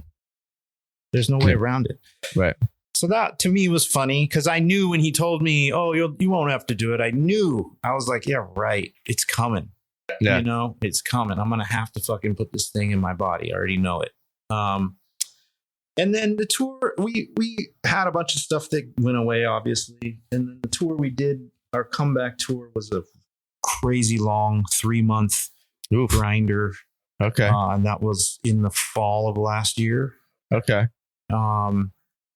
There's no way around it. Right. So that to me was funny because I knew when he told me, oh, you won't have to do it. I was like, yeah, right. It's coming. Yeah. You know, it's coming. I'm going to have to fucking put this thing in my body. I already know it. And then the tour, we had a bunch of stuff that went away, obviously. And then the tour we did, our comeback tour was a crazy long 3-month grinder. Okay. And that was in the fall of last year. Okay.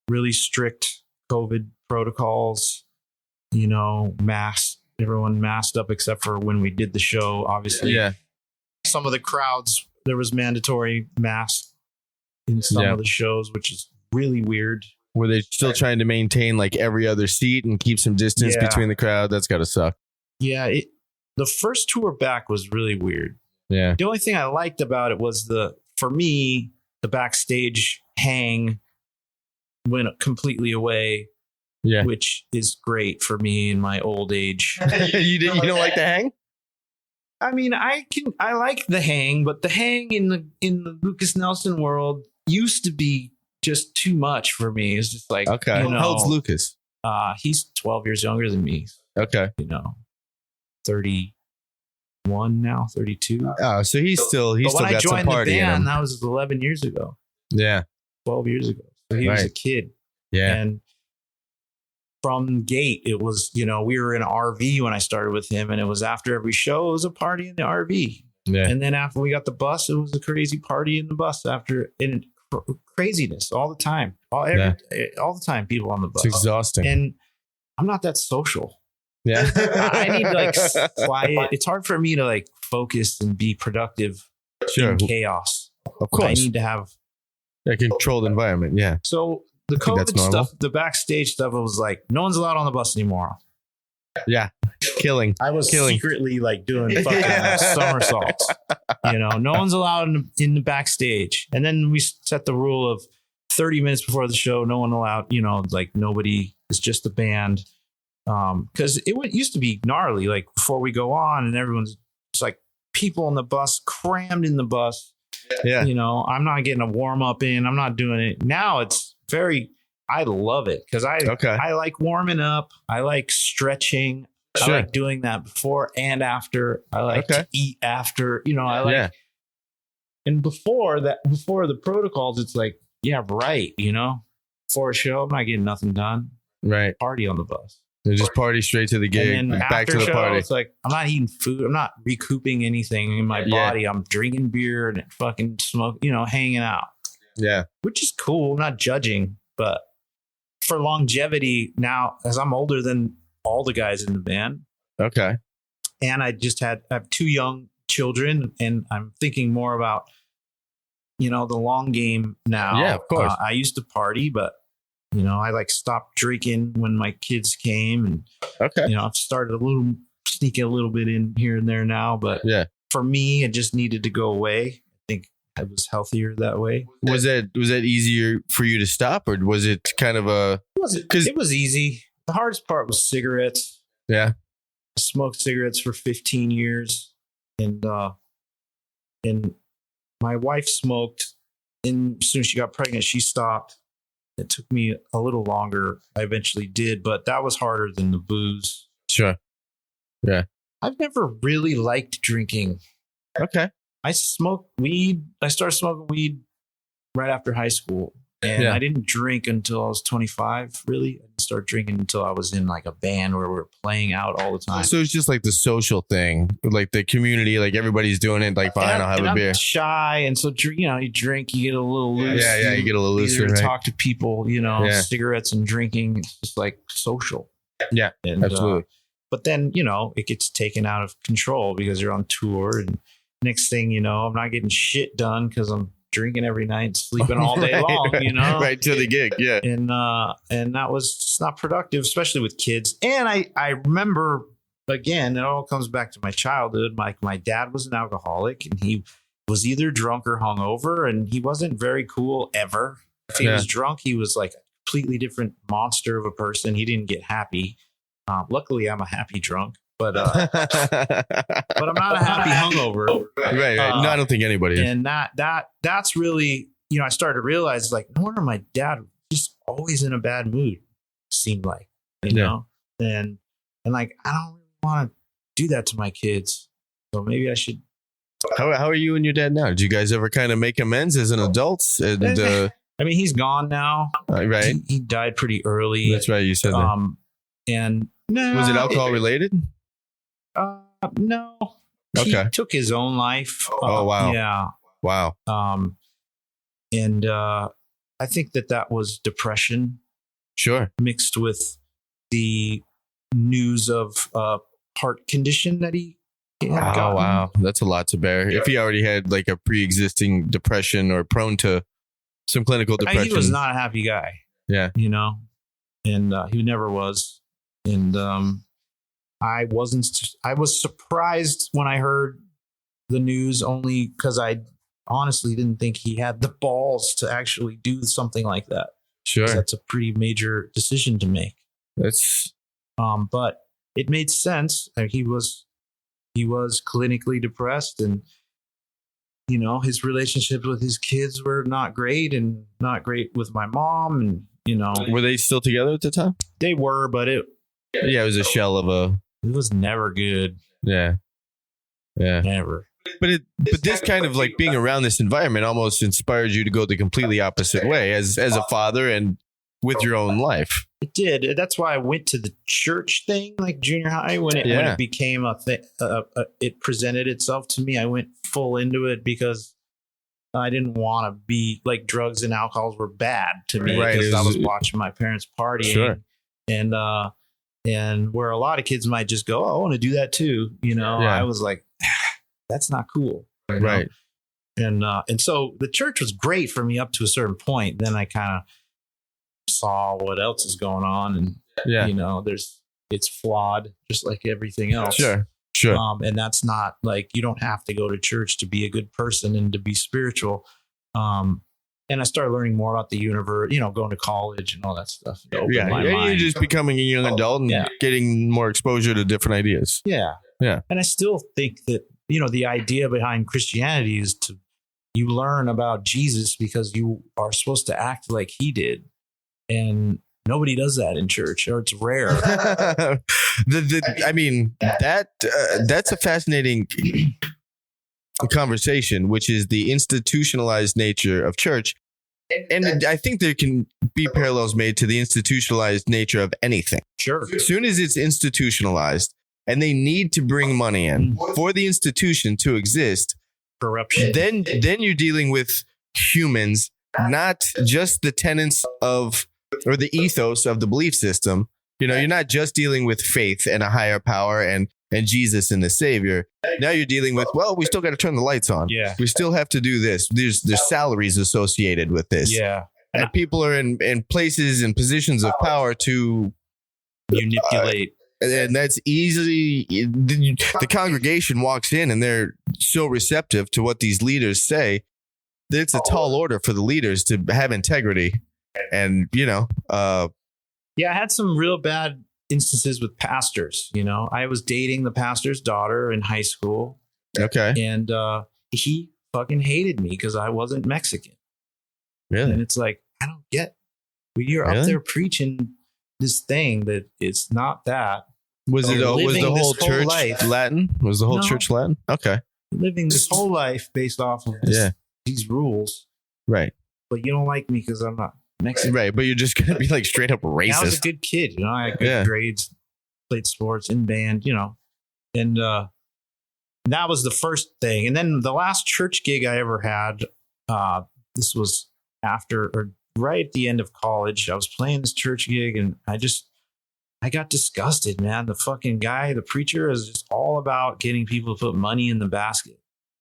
Really strict COVID protocols, you know, everyone masked up except for when we did the show, obviously. Yeah. Some of the crowds, there was mandatory masks in some of the shows, which is really weird. Were they still trying to maintain like every other seat and keep some distance between the crowd? That's got to suck. Yeah. The first tour back was really weird. Yeah. The only thing I liked about it was for me, the backstage hang went completely away. Yeah. Which is great for me in my old age. You don't like the hang? I mean, I like the hang, but the hang in the Lucas Nelson world used to be just too much for me. It's just like, okay. You know, how old's Lucas? He's 12 years younger than me. Okay. You know, 31 now, 32. Oh, so he's still got some party in him. When I joined the band, that was 11 years ago. Yeah. 12 years ago. So he was a kid. Yeah. And from gate, it was, you know, we were in an RV when I started with him, and it was after every show, it was a party in the RV. Yeah. And then after we got the bus, it was a crazy party in the bus and craziness all the time. All the time, people on the bus. It's exhausting. And I'm not that social. Yeah. I need like quiet. It's hard for me to like focus and be productive in chaos. Of course. I need to have a controlled environment. Yeah. So the COVID stuff, the backstage stuff, was like, no one's allowed on the bus anymore. Yeah. I was secretly like doing fucking somersaults. You know, no one's allowed in the backstage. And then we set the rule of 30 minutes before the show, no one allowed, you know, like nobody, it's just the band. Because it used to be gnarly, like before we go on, and it's like people on the bus, crammed in the bus. Yeah. You know, I'm not getting a warm up in. I'm not doing it. Now it's I love it because I like warming up. I like stretching. Sure. I like doing that before and after. I like to eat after, you know, I like, and before the protocols, it's like, yeah, right. You know, before a show, I'm not getting nothing done. Right. Party on the bus. They just party straight to the gig, and then back to the show, party. It's like, I'm not eating food. I'm not recouping anything in my body. I'm drinking beer and fucking smoke, you know, hanging out. Yeah. Which is cool. I'm not judging, but for longevity now, as I'm older than all the guys in the band. Okay. And I have 2 young children, and I'm thinking more about, you know, the long game now. Yeah, of course. I used to party, but you know, I like stopped drinking when my kids came, and you know, I've started sneaking a little bit in here and there now, but for me, it just needed to go away. I think I was healthier that way. Was that easier for you to stop, or was it kind of it was easy. The hardest part was cigarettes. Yeah. I smoked cigarettes for 15 years, and my wife smoked, and as soon as she got pregnant, she stopped. It took me a little longer. I eventually did, but that was harder than the booze. Sure. Yeah. I've never really liked drinking. Okay. I smoked weed. I started smoking weed right after high school. And I didn't drink until I was 25, really. I didn't start drinking until I was in like a band where we were playing out all the time. So it's just like the social thing, like the community, like everybody's doing it. Like, fine, I'll have a beer. I'm shy. And so, you know, you drink, you get a little loose. Yeah, you get a little looser. Right? Talk to people, you know, cigarettes and drinking. It's just like social. Yeah, and, absolutely. but then, it gets taken out of control because you're on tour. And next thing you know, I'm not getting shit done because I'm drinking every night and sleeping all day long, Right to the gig. Yeah. And that was just not productive, especially with kids. And I remember, again, it all comes back to my childhood. My dad was an alcoholic, and he was either drunk or hungover, and he wasn't very cool ever. If he was drunk, he was like a completely different monster of a person. He didn't get happy. Luckily, I'm a happy drunk, but I'm not a happy hungover. Right. No, I don't think anybody is. And that's really, I started to realize, like, no wonder my dad was just always in a bad mood, seemed like, you know, and like, I don't really want to do that to my kids. So maybe I should. How are you and your dad now? Did you guys ever kind of make amends as an adult? And, I mean, he's gone now. Right. He died pretty early. That's right. You said that. And no, was it alcohol related? No. Okay. He took his own life. Oh, wow. Yeah. Wow. And I think that was depression. Sure. Mixed with the news of heart condition that he had gotten. Wow. That's a lot to bear. If he already had like a pre-existing depression or prone to some clinical depression. He was not a happy guy. Yeah. And he never was. And I was surprised when I heard the news, only because I honestly didn't think he had the balls to actually do something like that. Sure. That's a pretty major decision to make. But it made sense. He was clinically depressed, and his relationships with his kids were not great, and not great with my mom. And were they still together at the time? They were, but it was a shell of a. It was never good. Yeah. Never. But this kind of like being around this environment almost inspired you to go the completely opposite way as a father and with your own life. It did. That's why I went to the church thing, like junior high, when it became a thing. It presented itself to me. I went full into it because I didn't want to be like, drugs and alcohol were bad to me, because I was watching my parents partying. Sure. And where a lot of kids might just go, oh, I want to do that too. I was like, that's not cool. Right. And so the church was great for me up to a certain point. Then I kind of saw what else is going on, and it's flawed just like everything else. Sure. And that's not like, you don't have to go to church to be a good person and to be spiritual. And I started learning more about the universe, going to college and all that stuff. You're just becoming a young adult and getting more exposure to different ideas. Yeah. And I still think that, the idea behind Christianity is you learn about Jesus because you are supposed to act like he did. And nobody does that in church, or it's rare. I mean, that's a fascinating conversation, which is the institutionalized nature of church. And I think there can be parallels made to the institutionalized nature of anything. Sure. As soon as it's institutionalized and they need to bring money in for the institution to exist, corruption, then you're dealing with humans, not just the tenets of or the ethos of the belief system. You're not just dealing with faith and a higher power and Jesus and the Savior. Now you're dealing with, well, we still got to turn the lights on. Yeah. We still have to do this. There's salaries associated with this. Yeah. And people are in places and positions of power to manipulate. And that's easily, the congregation walks in and they're so receptive to what these leaders say. It's a tall order for the leaders to have integrity. And, I had some real bad instances with pastors. I was dating the pastor's daughter in high school. Okay. And he fucking hated me because I wasn't Mexican. Really? And it's like, I don't get, you're up there preaching this thing that it's not that. Was the whole church life. Latin? Was the whole church Latin? Okay. Living this whole life based off of these rules. Right. But you don't like me because I'm not Mexican. Right, but you're just going to be like straight up racist. I was a good kid, I had good grades, played sports, in band, and that was the first thing. And then the last church gig I ever had, this was after or right at the end of college. I was playing this church gig, and I just I got disgusted, man. The fucking guy, the preacher, is just all about getting people to put money in the basket.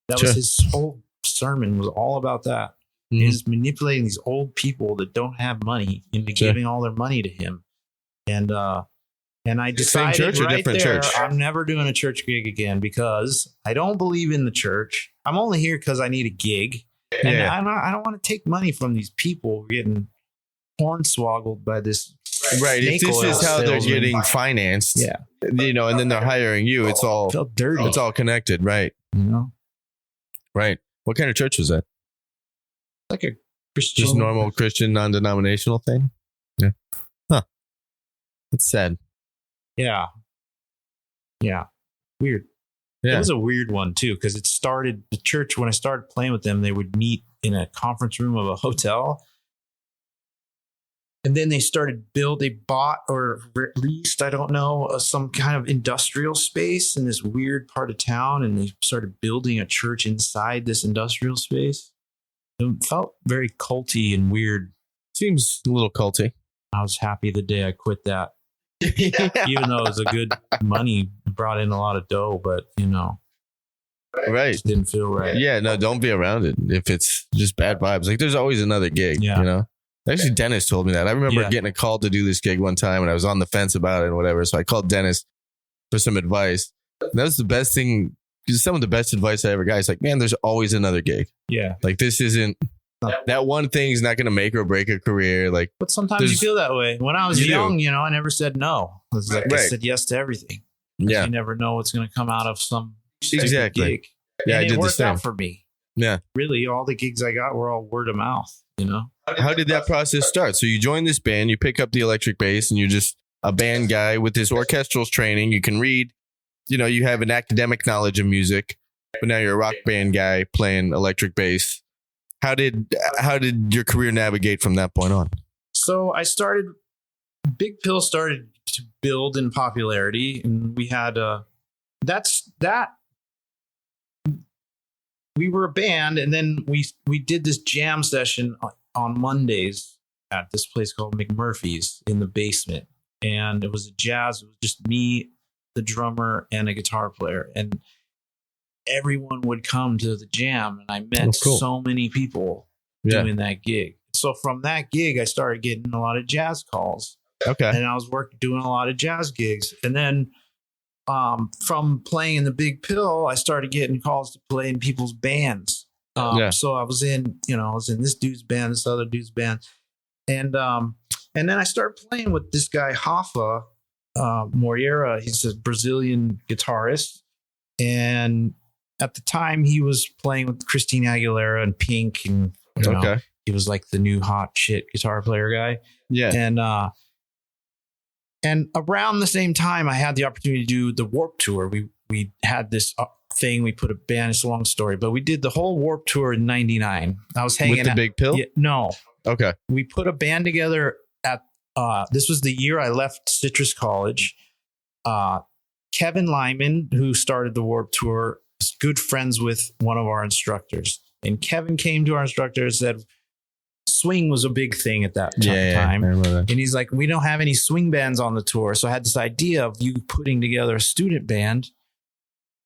That was his whole sermon, was all about that. Mhm. He's manipulating these old people that don't have money into giving all their money to him. And I decided Same church or right different there, church? I'm never doing a church gig again because I don't believe in the church. I'm only here because I need a gig. And Yeah. I don't want to take money from these people getting hornswoggled by this. Right. If snake this oil is how they're salesman. getting financed, Yeah. you know, and then they're hiring you, it's all Felt dirty. it's all connected, right? You know, Right. What kind of church was that? like a Christian. Just normal Christian non-denominational thing? Yeah. Huh. It's sad. Yeah. Yeah. Weird. It Yeah. was a weird one too, because it started the church when I started playing with them, they would meet in a conference room of a hotel. And then they bought or leased, I don't know, some kind of industrial space in this weird part of town. And they started building a church inside this industrial space. It felt very culty and weird. Seems a little culty. I was happy the day I quit that, Yeah. even though it was a good money, brought in a lot of dough, but you know, Right. just didn't feel right. Yeah, no, don't be around it if it's just bad vibes. Like there's always another gig, Yeah. you know? Actually, Dennis told me that. I remember Yeah. getting a call to do this gig one time and I was on the fence about it and whatever. So I called Dennis for some advice. And that was the best thing. Some of the best advice I ever got. It's like, man, there's always another gig. Yeah. Like this isn't, that one thing is not going to make or break a career. Like, But sometimes you There's- feel that way. When I was You do. young, you know, I never said no. It was like I Right. said yes to everything. 'Cause yeah. You never know what's going to come out of some stupid Exactly. gig. Yeah, And I it did the worked same. out for me. Yeah. Really, all the gigs I got were all word of mouth, you know? How did that process start? So you join this band, you pick up the electric bass, and you're just a band guy with this orchestral training. You can read, you know, you have an academic knowledge of music, but now you're a rock band guy playing electric bass. How did your career navigate from that point on? So Big Pill started to build in popularity, and we had we were a band, and then we did this jam session on Mondays at this place called McMurphy's in the basement, and it was a jazz. It was just me, the drummer, and a guitar player, and everyone would come to the jam, and I met Oh, cool. so many people Yeah. doing that gig. So from that gig, I started getting a lot of jazz calls, Okay. and I was doing a lot of jazz gigs. And then from playing in the Big Pill, I started getting calls to play in people's bands. Yeah. So I was in this dude's band, this other dude's band, and then I started playing with this guy Rafa Moreira. He's a Brazilian guitarist, and at the time he was playing with Christina Aguilera and Pink, and you know, Okay. he was like the new hot shit guitar player guy. Yeah. And around the same time, I had the opportunity to do the Warp Tour. We had this thing. We put a band. It's a long story, but we did the whole Warp Tour in '99. I was hanging With the out. Big Pill? Yeah, no, Okay. we put a band together at. This was the year I left Citrus College. Kevin Lyman, who started the Warp Tour, was good friends with one of our instructors, and Kevin came to our instructor and said, swing was a big thing at that time. I remember that. And he's like, we don't have any swing bands on the tour. So I had this idea of you putting together a student band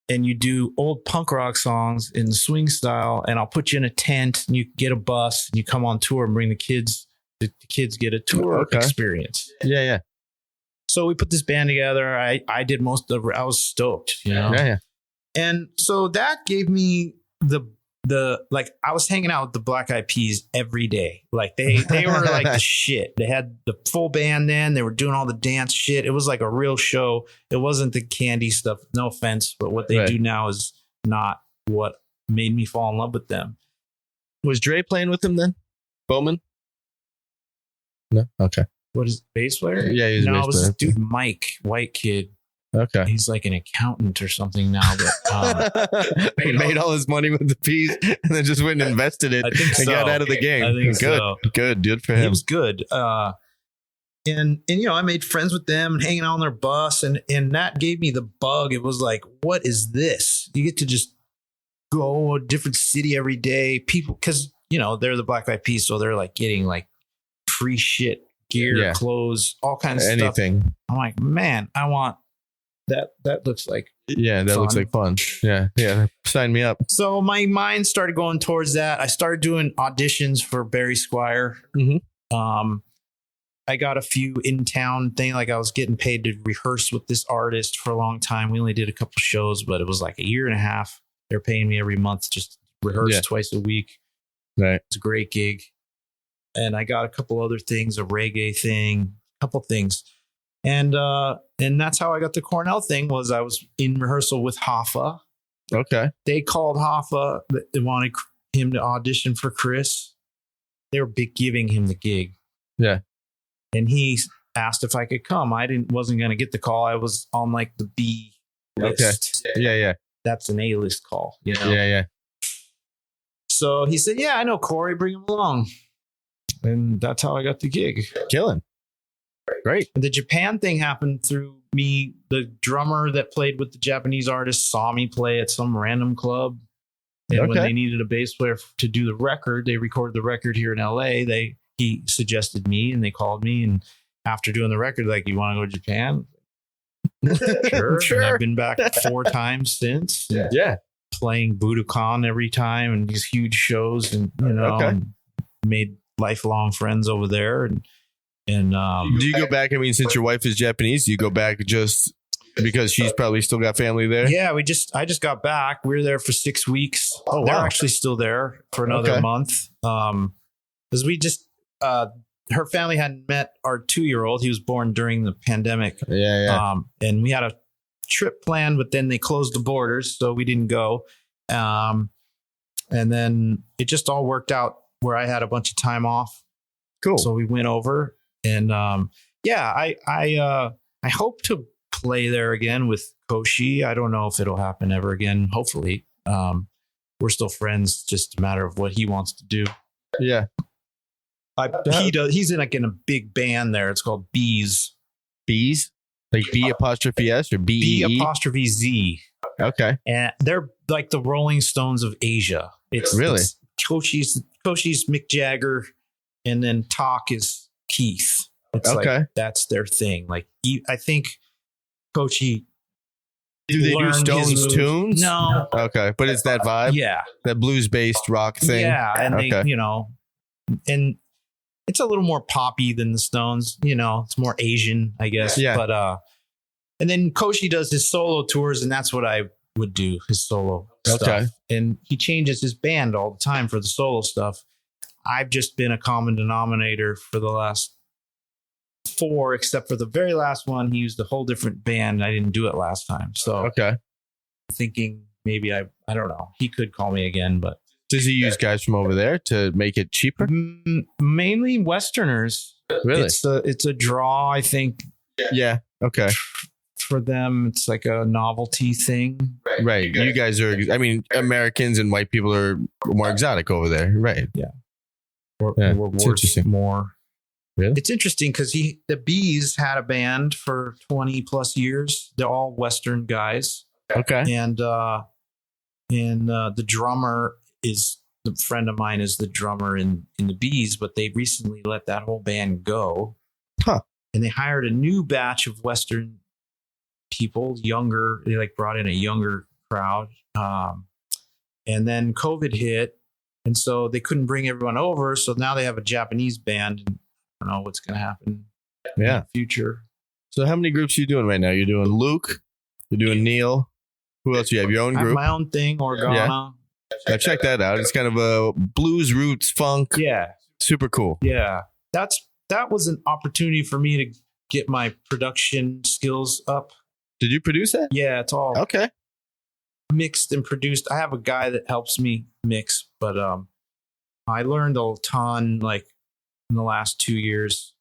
and you do old punk rock songs in the swing style. And I'll put you in a tent and you get a bus and you come on tour and bring the kids. The kids get a tour Okay. experience. Yeah, yeah. So we put this band together. I did most of I was stoked, you know? Yeah, yeah. And so that gave me the like I was hanging out with the Black Eyed Peas every day. Like they were like the shit. They had the full band then. They were doing all the dance shit. It was like a real show. It wasn't the candy stuff. No offense, but what they Right. do now is not what made me fall in love with them. Was Dre playing with him then? Bowman? No? Okay. What is bass player? Yeah, he's a no, bass it was this player. dude Mike, white kid. Okay. He's like an accountant or something now. But He made all his money with the peas and then just went and invested it I think and so. got out of the game. I think good. so. Good for He him. was good. And you know, I made friends with them and hanging out on their bus, and that gave me the bug. It was like, what is this? You get to just go to a different city every day. People, because you know they're the Black Eyed Peas, so they're like getting like free shit gear, clothes, all kinds of stuff. Anything. I'm like, man, I want that. That looks like looks like fun. Yeah. Sign me up. So my mind started going towards that. I started doing auditions for Barry Squire. I got a few in town thing. Like I was getting paid to rehearse with this artist for a long time. We only did a couple shows, but it was like a year and a half. They're paying me every month, just rehearse twice a week. Right. It's a great gig. And I got a couple other things, a reggae thing, a couple things. And that's how I got the Cornell thing. Was I was in rehearsal with Hoffa. Okay. They called Hoffa. They wanted him to audition for Chris. They were giving him the gig. Yeah. And he asked if I could come. Wasn't going to get the call. I was on like the B list. Okay. Yeah. That's an A list call. You know? Yeah. So he said, "Yeah, I know Corey. Bring him along." And that's how I got the gig. Killing. Great. And the Japan thing happened through me. The drummer that played with the Japanese artist saw me play at some random club. And when they needed a bass player to do the record, they recorded the record here in LA. He suggested me and they called me. And after doing the record, like, "You want to go to Japan?" Sure. And I've been back 4 times since. Yeah. Playing Budokan every time and these huge shows, and and made lifelong friends over there. And do you go back? I mean, since your wife is Japanese, do you go back just because she's probably still got family there? Yeah, I just got back. We were there for 6 weeks. Oh, wow. They're actually still there for another month. Because we just her family hadn't met our 2-year-old. He was born during the pandemic. Yeah. And we had a trip planned, but then they closed the borders, so we didn't go. And then it just all worked out where I had a bunch of time off. Cool. So we went over, and I hope to play there again with Koshi. I don't know if it'll happen ever again. Hopefully, we're still friends. Just a matter of what he wants to do. Yeah. He's in a big band there. It's called Bees. Bees? Like B''S or B''? B''Z. Okay. And they're like the Rolling Stones of Asia. It's Koshi's Mick Jagger, and then Talk is Keith. It's like, that's their thing. Like, I think Koshi. Do they do Stones tunes? No. Okay. But it's that vibe? Yeah. That blues based rock thing? Yeah. And they, and it's a little more poppy than the Stones, it's more Asian, I guess. Yeah. But, and then Koshi does his solo tours, and that's what I would do, his solo stuff. And he changes his band all the time for the solo stuff. I've just been a common denominator for the last 4, except for the very last one. He used a whole different band. I didn't do it last time. So I'm thinking maybe I don't know. He could call me again, but. Does he use guys from over there to make it cheaper? Mainly Westerners. Really? It's a draw, I think. Yeah. Okay. For them, it's like a novelty thing. Right. You guys are, Americans and white people are more exotic over there. Right. Yeah. We're worth more. Really? It's interesting because the Bees had a band for 20 plus years. They're all Western guys. Okay. And the drummer is the friend of mine is the drummer in the Bees, but they recently let that whole band go. Huh. And they hired a new batch of Western people, younger. They brought in a younger crowd. And then COVID hit, and so they couldn't bring everyone over. So now they have a Japanese band. And I don't know what's going to happen in the future. So how many groups are you doing right now? You're doing Luke. You're doing Neil. Who else? You have your own group? I have my own thing, Organa. Yeah. Now check that out. It's kind of a blues roots funk. Yeah. Super cool. Yeah. That was an opportunity for me to get my production skills up. Did you produce that? Yeah, it's all mixed and produced. I have a guy that helps me mix, but I learned a ton in the last 2 years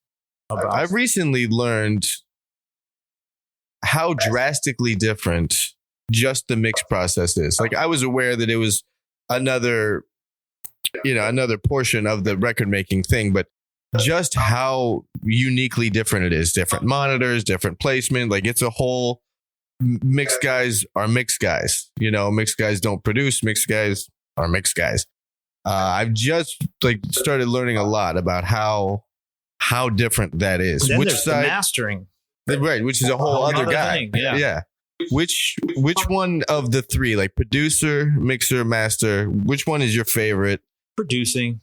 about. I've recently learned how drastically different just the mix process is. I was aware that it was another portion of the record making thing, but just how uniquely different it is. Different monitors, different placement. It's a whole mixed guys are mixed guys. Mixed guys don't produce. Mixed guys are mixed guys. I've just started learning a lot about how how different that is. Then Which there's the side, mastering. right? Which is a whole other guy. thing, yeah. Which one of the three, like producer, mixer, master, which one is your favorite? Producing.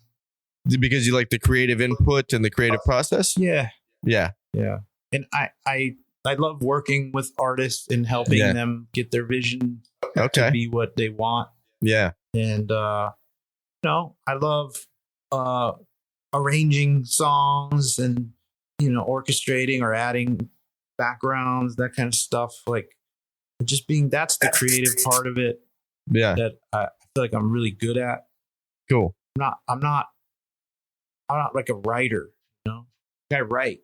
Because you like the creative input and the creative process? Yeah. Yeah. And I love working with artists and helping them get their vision to be what they want. Yeah. And I love arranging songs and orchestrating or adding backgrounds, that kind of stuff. Like just that's the creative part of it. Yeah. That I feel like I'm really good at. Cool. I'm not like a writer, I write,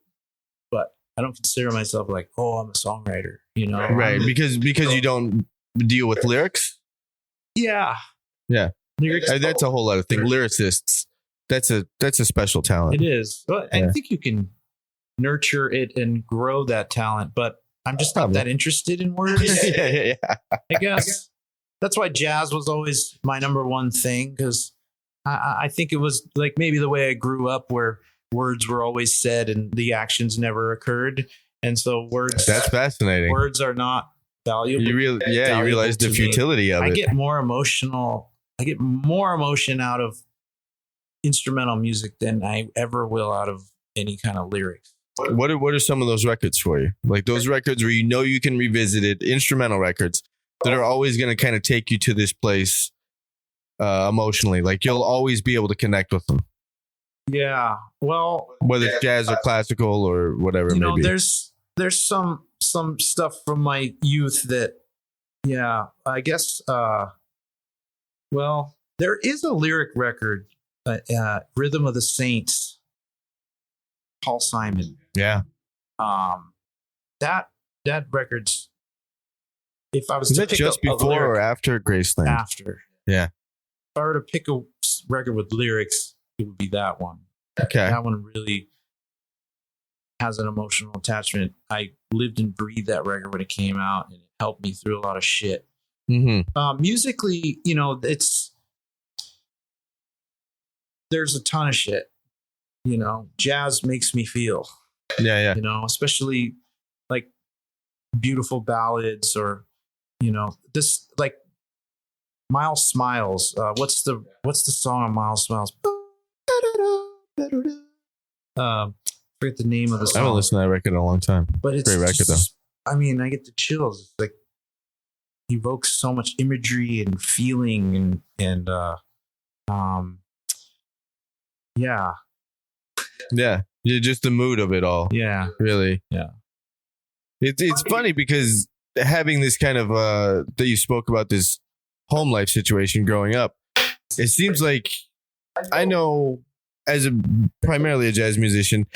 but I don't consider myself like, oh, I'm a songwriter, Right. Because you don't deal with lyrics. Yeah. Lyrics. That's a whole other thing. Lyricists. That's a special talent. It is. But I think you can nurture it and grow that talent, but I'm just not that interested in words. yeah. I guess that's why jazz was always my number one thing, because I think it was like maybe the way I grew up, where words were always said and the actions never occurred. And so words. That's fascinating. Words are not valuable. You realize the futility of it. I get more emotional. I get more emotion out of instrumental music than I ever will out of any kind of lyrics. What are some of those records for you? Like those records where you can revisit it, instrumental records that are always going to kind of take you to this place emotionally. Like you'll always be able to connect with them. Yeah. Well, whether it's jazz or classical or whatever it may be. There's some stuff from my youth that, I guess, well, there is a lyric record, Rhythm of the Saints, Paul Simon. Yeah. That record's, if I was is to that pick just a before lyric, or after Graceland? After. Yeah. If I were to pick a record with lyrics, it would be that one. Okay. That one really has an emotional attachment. I lived and breathed that record when it came out, and it helped me through a lot of shit. Mm-hmm. Musically, there's a ton of shit. Jazz makes me feel. Yeah. Especially like beautiful ballads, or this, like Miles Smiles. What's the song on Miles Smiles? Forget the name of the song. I haven't listened to that record in a long time. But it's great record though. I mean, I get the chills. It's like evokes so much imagery and feeling and yeah. Just the mood of it all. Yeah, really. Yeah. It's funny because having this kind of that you spoke about, this home life situation growing up, it seems like I know as primarily a jazz musician,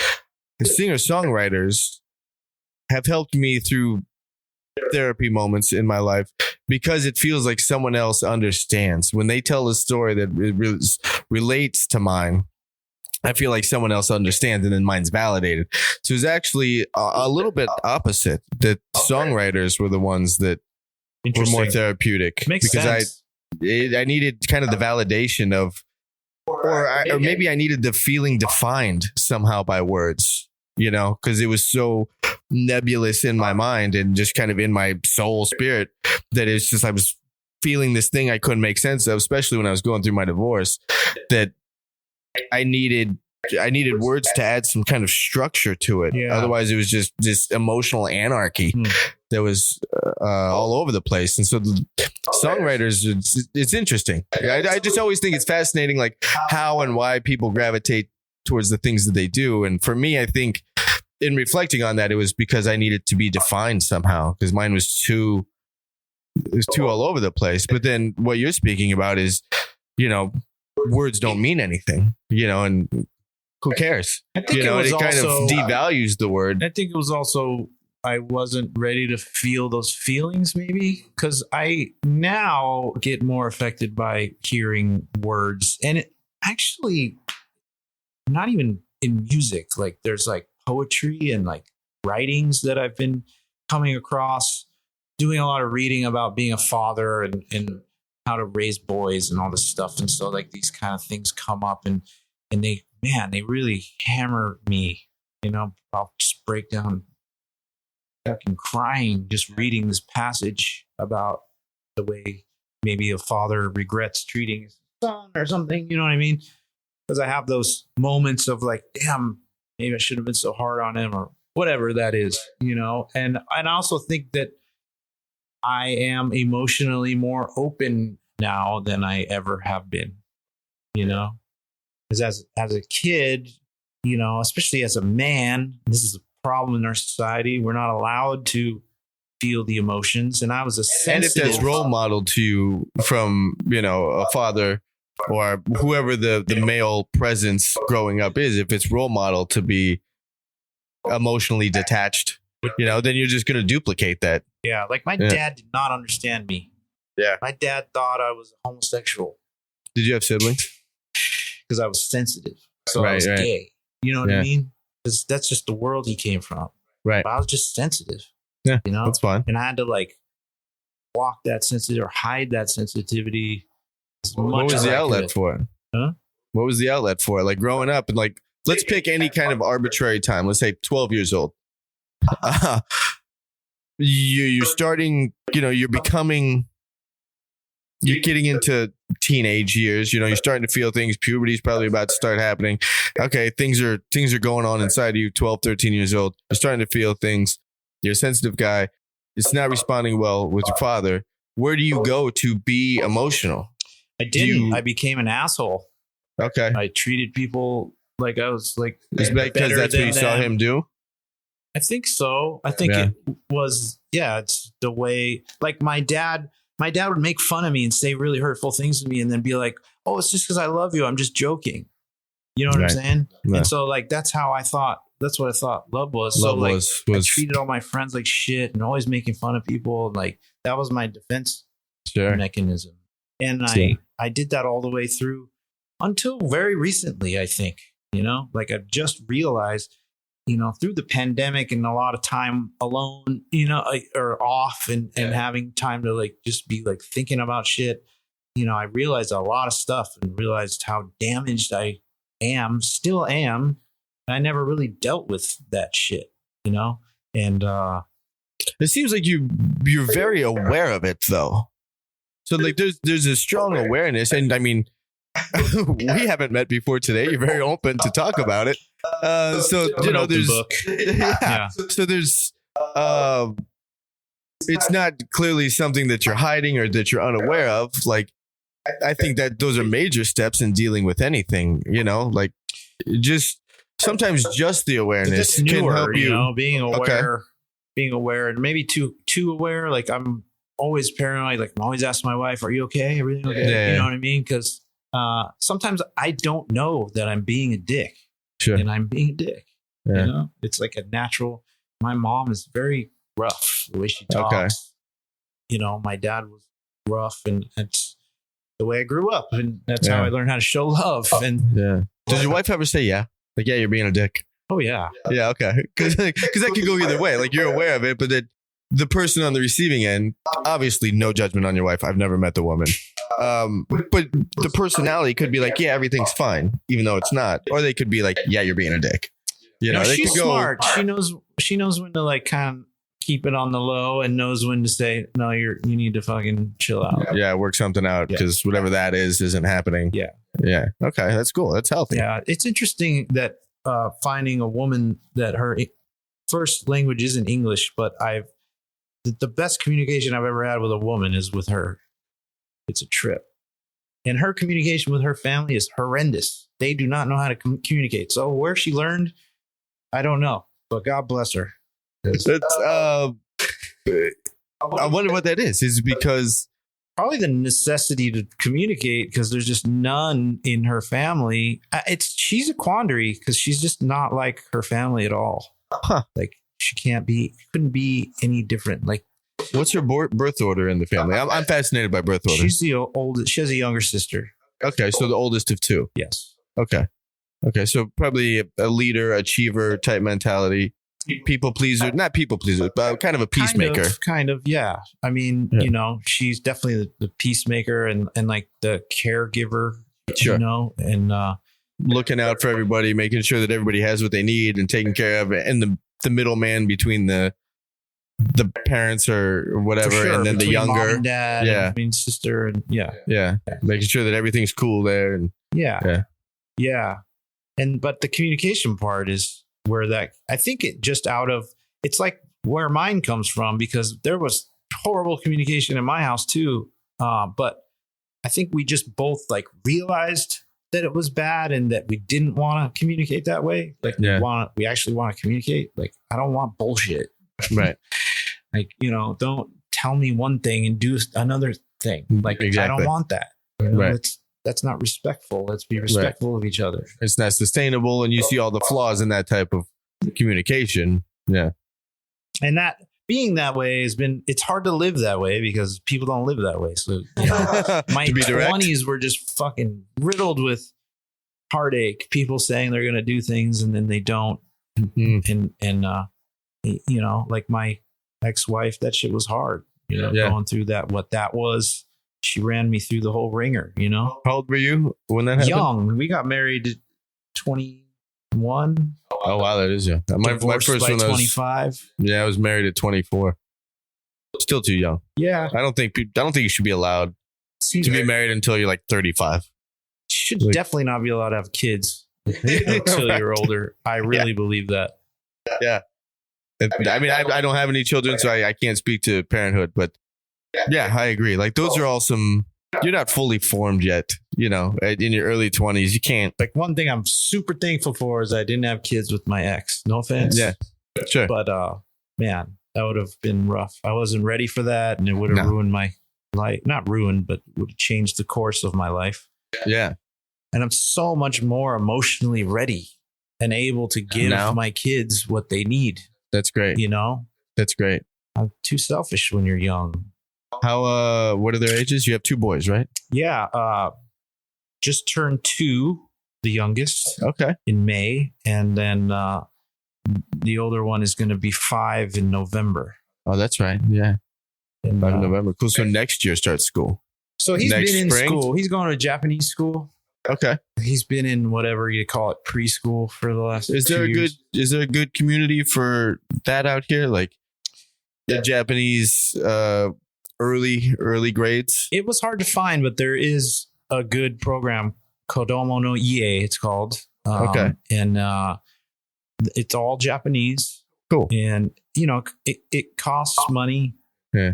singer-songwriters have helped me through therapy moments in my life, because it feels like someone else understands. When they tell a story that relates to mine, I feel like someone else understands, and then mine's validated. So it's actually a little bit opposite, that songwriters were the ones that were more therapeutic. Makes sense. I needed kind of the validation of, or maybe I needed the feeling defined somehow by words, because it was so nebulous in my mind and just kind of in my soul spirit that it's just, I was feeling this thing I couldn't make sense of, especially when I was going through my divorce, that I needed words to add some kind of structure to it. Yeah. Otherwise it was just emotional anarchy that was all over the place. And so the songwriters, it's interesting. I just always think it's fascinating, like how and why people gravitate towards the things that they do. And for me, I think in reflecting on that, it was because I needed to be defined somehow, because mine was too all over the place. But then what you're speaking about is, words don't mean anything, and who cares? I think it kind of devalues the word. I think it was also, I wasn't ready to feel those feelings, maybe, because I now get more affected by hearing words, and it actually not even in music. Like there's like poetry and like writings that I've been coming across, doing a lot of reading about being a father and how to raise boys and all this stuff. And so like these kind of things come up, and they really hammer me I'll just break down fucking crying just reading this passage about the way maybe a father regrets treating his son or something. You know what I mean? Because I have those moments of like, damn, maybe I should have been so hard on him or whatever that is, And I also think that I am emotionally more open now than I ever have been, because as a kid, especially as a man, this is a problem in our society. We're not allowed to feel the emotions. And I was a sensitive. And if that's role model to you from, a father or whoever the male presence growing up is, if it's role model to be emotionally detached, then you're just going to duplicate that. Yeah. Like my dad did not understand me. Yeah. My dad thought I was homosexual. Did you have siblings? Because I was sensitive. So I was gay. You know what I mean? Because that's just the world he came from. Right. But I was just sensitive. Yeah. That's fine. And I had to like block that sensitivity or hide that sensitivity. What was the outlet for it? Huh? What was the outlet for it? Like growing up and like, let's pick any kind of arbitrary time. Let's say 12 years old. You're starting, you're getting into teenage years, you're starting to feel things. Puberty's probably about to start happening. Okay. Things are going on inside of you, 12, 13 years old. You're starting to feel things. You're a sensitive guy. It's not responding well with your father. Where do you go to be emotional? I didn't. I became an asshole. Okay. I treated people like I was like. Is that because that's what you saw him do? I think so. I think it was, it's the way, like my dad would make fun of me and say really hurtful things to me and then be like, oh, it's just because I love you. I'm just joking. You know what I'm saying? Yeah. And so like, that's what I thought love was. I treated all my friends like shit and always making fun of people. And like, that was my defense mechanism. And I did that all the way through until very recently, I think, like I've just realized, through the pandemic and a lot of time alone, or off and having time to like, just be like thinking about shit, I realized a lot of stuff and realized how damaged I still am. I never really dealt with that shit, and it seems like you're very aware of it though. So like there's a strong awareness, and I mean, we haven't met before today. You're very open to talk about it. So there's so there's it's not clearly something that you're hiding or that you're unaware of. Like I think that those are major steps in dealing with anything, like just sometimes just the awareness can help you. Being aware and maybe too aware. Like I'm always paranoid. Like I'm always asking my wife, are you okay? Everything okay? Yeah. You know what I mean? Because sometimes I don't know that I'm being a dick. Sure. And I'm being a dick. Yeah. It's like a natural. My mom is very rough the way she talks. Okay. My dad was rough, and that's the way I grew up, and that's how I learned how to show love. And does your wife ever say like you're being a dick? Oh yeah. Yeah. Okay. Because that could go either way. Like you're aware of it, but that the person on the receiving end, obviously, no judgment on your wife. I've never met the woman. But the personality could be like, yeah, everything's fine, even though it's not. Or they could be like, yeah, you're being a dick. She's smart. She knows when to like kind of keep it on the low and knows when to say, no, you need to fucking chill out. Yeah, work something out because whatever that isn't happening. Yeah. Yeah. Okay, that's cool. That's healthy. Yeah, it's interesting that finding a woman that her first language isn't English, but the best communication I've ever had with a woman is with her. It's a trip. And her communication with her family is horrendous. They do not know how to communicate. So where she learned, I don't know. But God bless her. That's I wonder what that is. Is it because probably the necessity to communicate because there's just none in her family. She's a quandary because she's just not like her family at all. Huh. Like she couldn't be any different. Like what's her birth order in the family? I'm fascinated by birth order. She's the oldest. She has a younger sister. Okay, so the oldest of two. Yes. Okay, so probably a leader, achiever type mentality. People pleaser, not people pleaser, but kind of a peacemaker. Kind of, yeah. I mean, she's definitely the peacemaker and like the caregiver, sure. and looking out for everybody, making sure that everybody has what they need and taking care of it. And the middleman between the parents or whatever, For sure, and then the between mom younger, and dad, Yeah. and, I mean, sister, and yeah, making sure that everything's cool there. And yeah. And but the communication part is where that I think it's like where mine comes from, because there was horrible communication in my house too. But I think we just both like realized that it was bad and that we didn't want to communicate that way. Like we actually want to communicate. Like, I don't want bullshit. Right. Like, don't tell me one thing and do another thing. Like, Exactly. I don't want that. Right. That's not respectful. Let's be respectful of each other. It's not sustainable. And you see all the flaws in that type of communication. Yeah. And that being that way it's hard to live that way because people don't live that way. So my To be direct. 20s were just fucking riddled with heartache. People saying they're going to do things and then they don't. Mhm. And like my ex-wife, that shit was hard, going through that, what that was. She ran me through the whole ringer, How old were you when that happened? young. We got married at 21. Oh, wow. That is young. My Divorced first by one, 25. I was married at 24. Still too young. Yeah. I don't think you should be allowed to be married until you're like 35. Should definitely not be allowed to have kids until you're older. I really believe that. Yeah. I mean, I don't have any children, so I can't speak to parenthood, but yeah, I agree. Like, those are all you're not fully formed yet, in your early 20s. You can't. Like, one thing I'm super thankful for is I didn't have kids with my ex. No offense. Yeah, sure. But man, that would have been rough. I wasn't ready for that, and it would have ruined my life. Not ruined, but would have changed the course of my life. Yeah. And I'm so much more emotionally ready and able to give my kids what they need. That's great. That's great. I'm too selfish when you're young. How, what are their ages? You have 2 boys, right? Yeah. Just turned 2, the youngest. Okay. In May. And then the older one is going to be 5 in November. Oh, that's right. Yeah. And, 5 November. Cool. So next year starts school. So he's Next been in spring? school. He's going to Japanese school. Okay. He's been in whatever you call it, preschool for the last. Is there 2 years. is there a good community for that out here? Like the Japanese early grades? It was hard to find, but there is a good program, Kodomo no Ie, it's called. Okay. And it's all Japanese. Cool. And, it costs money. Yeah.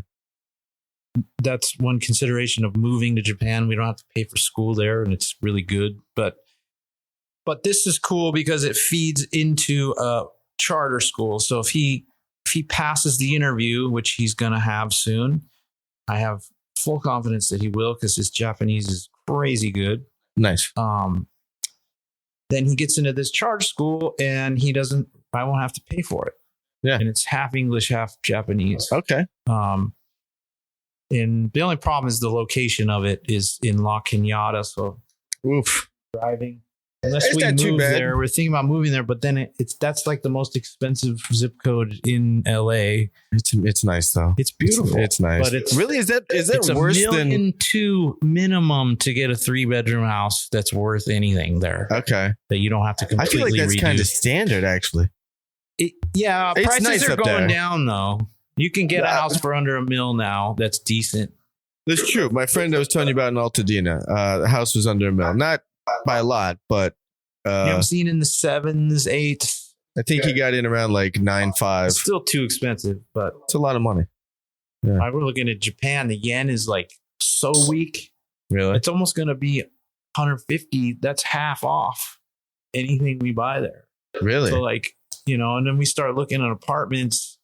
That's one consideration of moving to Japan. We don't have to pay for school there, and it's really good. But this is cool because it feeds into a charter school. So if he passes the interview, which he's going to have soon, I have full confidence that he will, because his Japanese is crazy good. Nice. Then he gets into this charter school, and I won't have to pay for it. Yeah. And it's half English, half Japanese. Okay. And the only problem is the location of it is in La Cañada. So Oof. driving, unless It's we not too move bad. there, we're thinking about moving there, but then that's like the most expensive zip code in LA. It's nice though. It's beautiful. It's nice. But it's really, is that it's worse $1.2 than? million minimum to get a 3-bedroom house that's worth anything there, Okay. that you don't have to I completely feel like that's redo. kind of standard, actually. Yeah, It's prices nice are up going there. down though. You can get a house for under $1 million now. That's decent. That's true. My friend I was telling you about in Altadena, the house was under $1 million, not by a lot, but I'm seeing in the 7s, 8s. I think he got in around like 9.5. It's still too expensive, but It's a lot of money. Yeah. we're looking at Japan. The yen is like so weak. Really? It's almost going to be 150. That's half off anything we buy there. Really? So and then we start looking at apartments,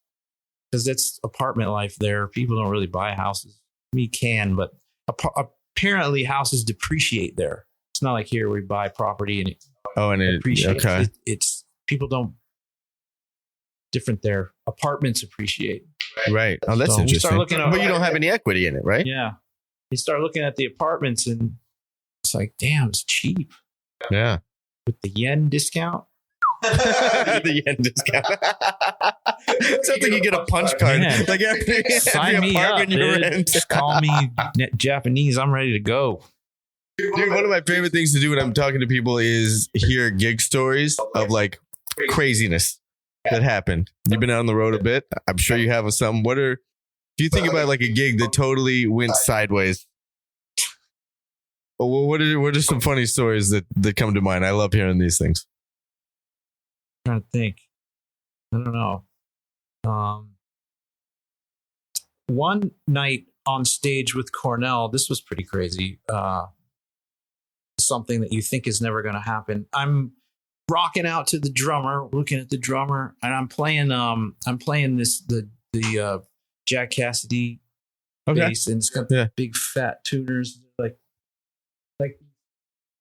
because that's apartment life there. People don't really buy houses. We can, but apparently houses depreciate there. It's not like here we buy property and it and it appreciates. okay. It's people don't. Different there. Apartments appreciate. Right. Oh, that's So we interesting. start looking at- But you don't have any equity in it, right? Yeah. You start looking at the apartments and it's like, damn, it's cheap Yeah. with the yen discount. The yen discount. Something you get a punch card. Man. Like every Sign me up, apartment you dude. rent. Just call me Japanese. I'm ready to go. Dude, one of my favorite things to do when I'm talking to people is hear gig stories of like craziness that happened. You've been out on the road a bit. I'm sure you have some. If you think about like a gig that totally went sideways? Well, what are some funny stories that come to mind? I love hearing these things. I'm trying to think. I don't know. One night on stage with Cornell, this was pretty crazy. Something that you think is never going to happen. I'm rocking out to the drummer, looking at the drummer, and I'm playing the Jack Cassidy bass, and it's got big fat tuners like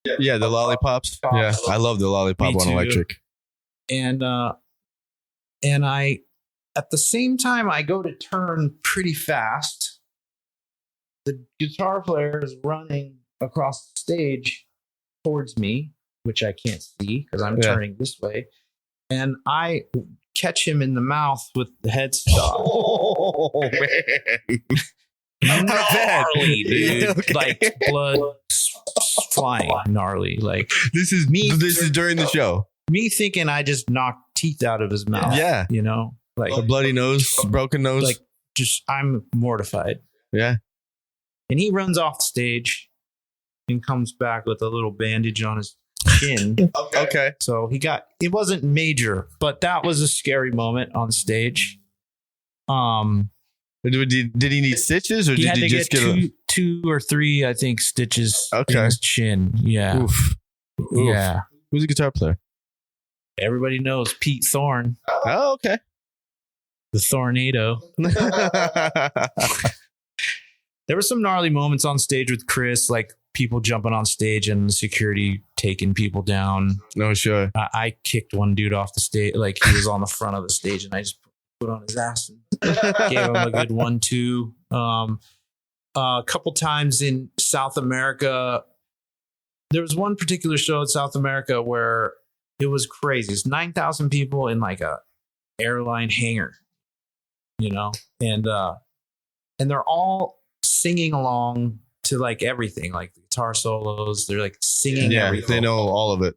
the lollipops. Yeah, I love the lollipop on electric. And I, at the same time, I go to turn pretty fast. The guitar player is running across the stage towards me, which I can't see because I'm turning this way. And I catch him in the mouth with the headstock. Oh, man. Gnarly, dude. Okay. Like blood flying, gnarly. Like this is during the show. Me thinking I just knocked teeth out of his mouth. Yeah. You know? Like a bloody nose, broken nose. Like I'm mortified. Yeah. And he runs off the stage and comes back with a little bandage on his chin. Okay. So it wasn't major, but that was a scary moment on stage. Did he need stitches or did he just get two or three, I think, stitches in his chin? Yeah. Oof. Yeah. Who's the guitar player? Everybody knows Pete Thorne. Oh, okay. The Tornado. There were some gnarly moments on stage with Chris, like people jumping on stage and security taking people down. No, sure. I kicked one dude off the stage, like he was on the front of the stage, and I just put on his ass and gave him a good 1-2. A couple times in South America, there was one particular show in South America where it was crazy. It's 9,000 people in like a airline hangar, you know, and they're all singing along to like everything, like the guitar solos. They're like singing everything. They know all of it.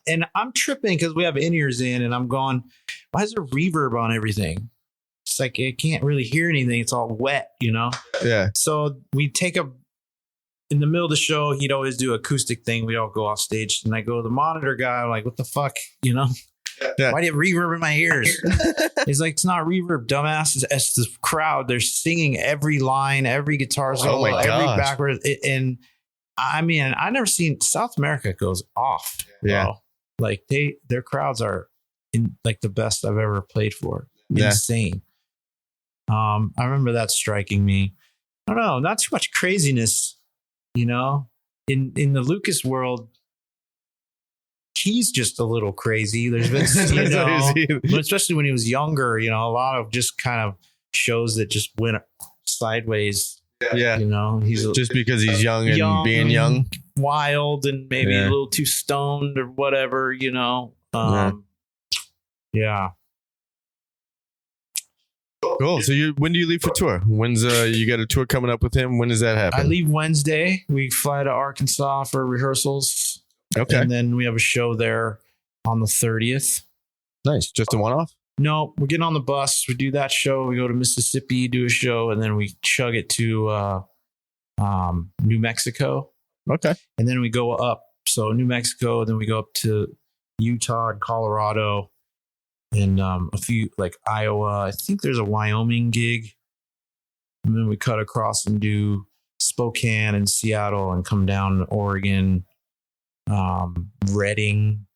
And I'm tripping because we have in-ears in, and I'm going, why is there reverb on everything? It's like I can't really hear anything. It's all wet, you know? Yeah. So we in the middle of the show, he'd always do acoustic thing. We'd all go off stage, and I go to the monitor guy. I'm like, what the fuck, you know? Yeah. Why do you have reverb in my ears? He's like, it's not reverb, dumbass. It's the crowd. They're singing every line, every guitar solo, every backward. And I mean, I never seen South America goes off. Yeah. Bro. Like their crowds are in like the best I've ever played for. Insane. I remember that striking me. I don't know, not too much craziness, you know, in the Lucas world. He's just a little crazy. There's been, you know, especially when he was younger, you know, a lot of just kind of shows that just went sideways. Yeah. You know, he's just because he's young and being young, wild, and maybe a little too stoned or whatever, you know. Yeah. Cool. So when do you leave for tour? When's you got a tour coming up with him? When does that happen? I leave Wednesday. We fly to Arkansas for rehearsals. Okay. And then we have a show there on the 30th. Nice. Just a one-off? No, we're getting on the bus. We do that show. We go to Mississippi, do a show, and then we chug it to New Mexico. Okay. And then we go up. So New Mexico, then we go up to Utah and Colorado and a few like Iowa. I think there's a Wyoming gig. And then we cut across and do Spokane and Seattle and come down to Oregon. Reading.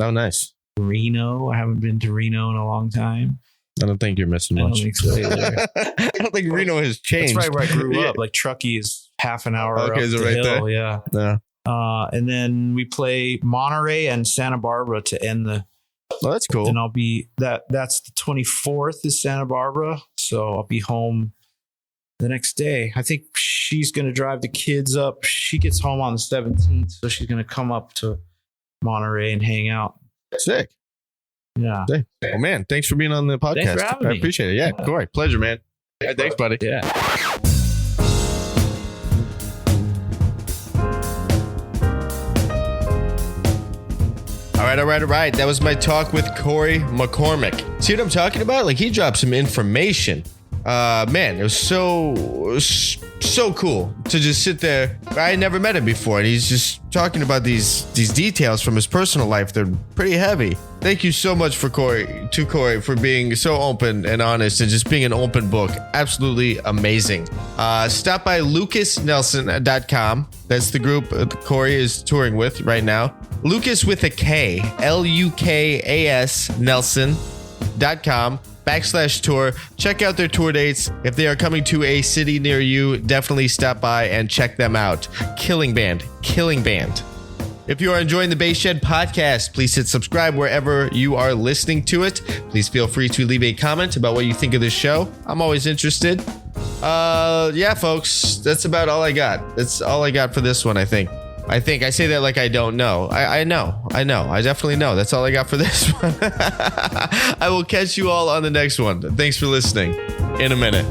Oh, nice. Reno. I haven't been to Reno in a long time. I don't think you're missing much. I don't think so either. I don't think Reno has changed. That's right where I grew up. Like Truckee is half an hour up is it the right hill. there? Yeah. And then we play Monterey and Santa Barbara to end the. Oh, that's cool. And I'll be that's the 24th is Santa Barbara. So I'll be home the next day. I think she's going to drive the kids up. She gets home on the 17th. So she's going to come up to Monterey and hang out. Sick. Yeah. Oh, man. Thanks for being on the podcast. Thanks for having me. I appreciate it. Yeah. Corey, pleasure, man. Thanks, buddy. Yeah. All right. That was my talk with Corey McCormick. See what I'm talking about? Like, he dropped some information. Man, it was so cool to just sit there. I had never met him before, and he's just talking about these details from his personal life. They're pretty heavy. Thank you so much for Corey for being so open and honest and just being an open book. Absolutely amazing. Stop by lucasnelson.com. That's the group Corey is touring with right now. Lucas with a K, LUKAS Nelson.com/tour. Check out their tour dates. If they are coming to a city near you, definitely stop by and check them out. Killing band. If you are enjoying the Bass Shed podcast, please hit subscribe wherever you are listening to it. Please feel free to leave a comment about what you think of this show. I'm always interested. Yeah, folks, that's about all I got. That's all I got for this one, I think. I say that like I don't know. I know. I definitely know. That's all I got for this one. I will catch you all on the next one. Thanks for listening. In a minute.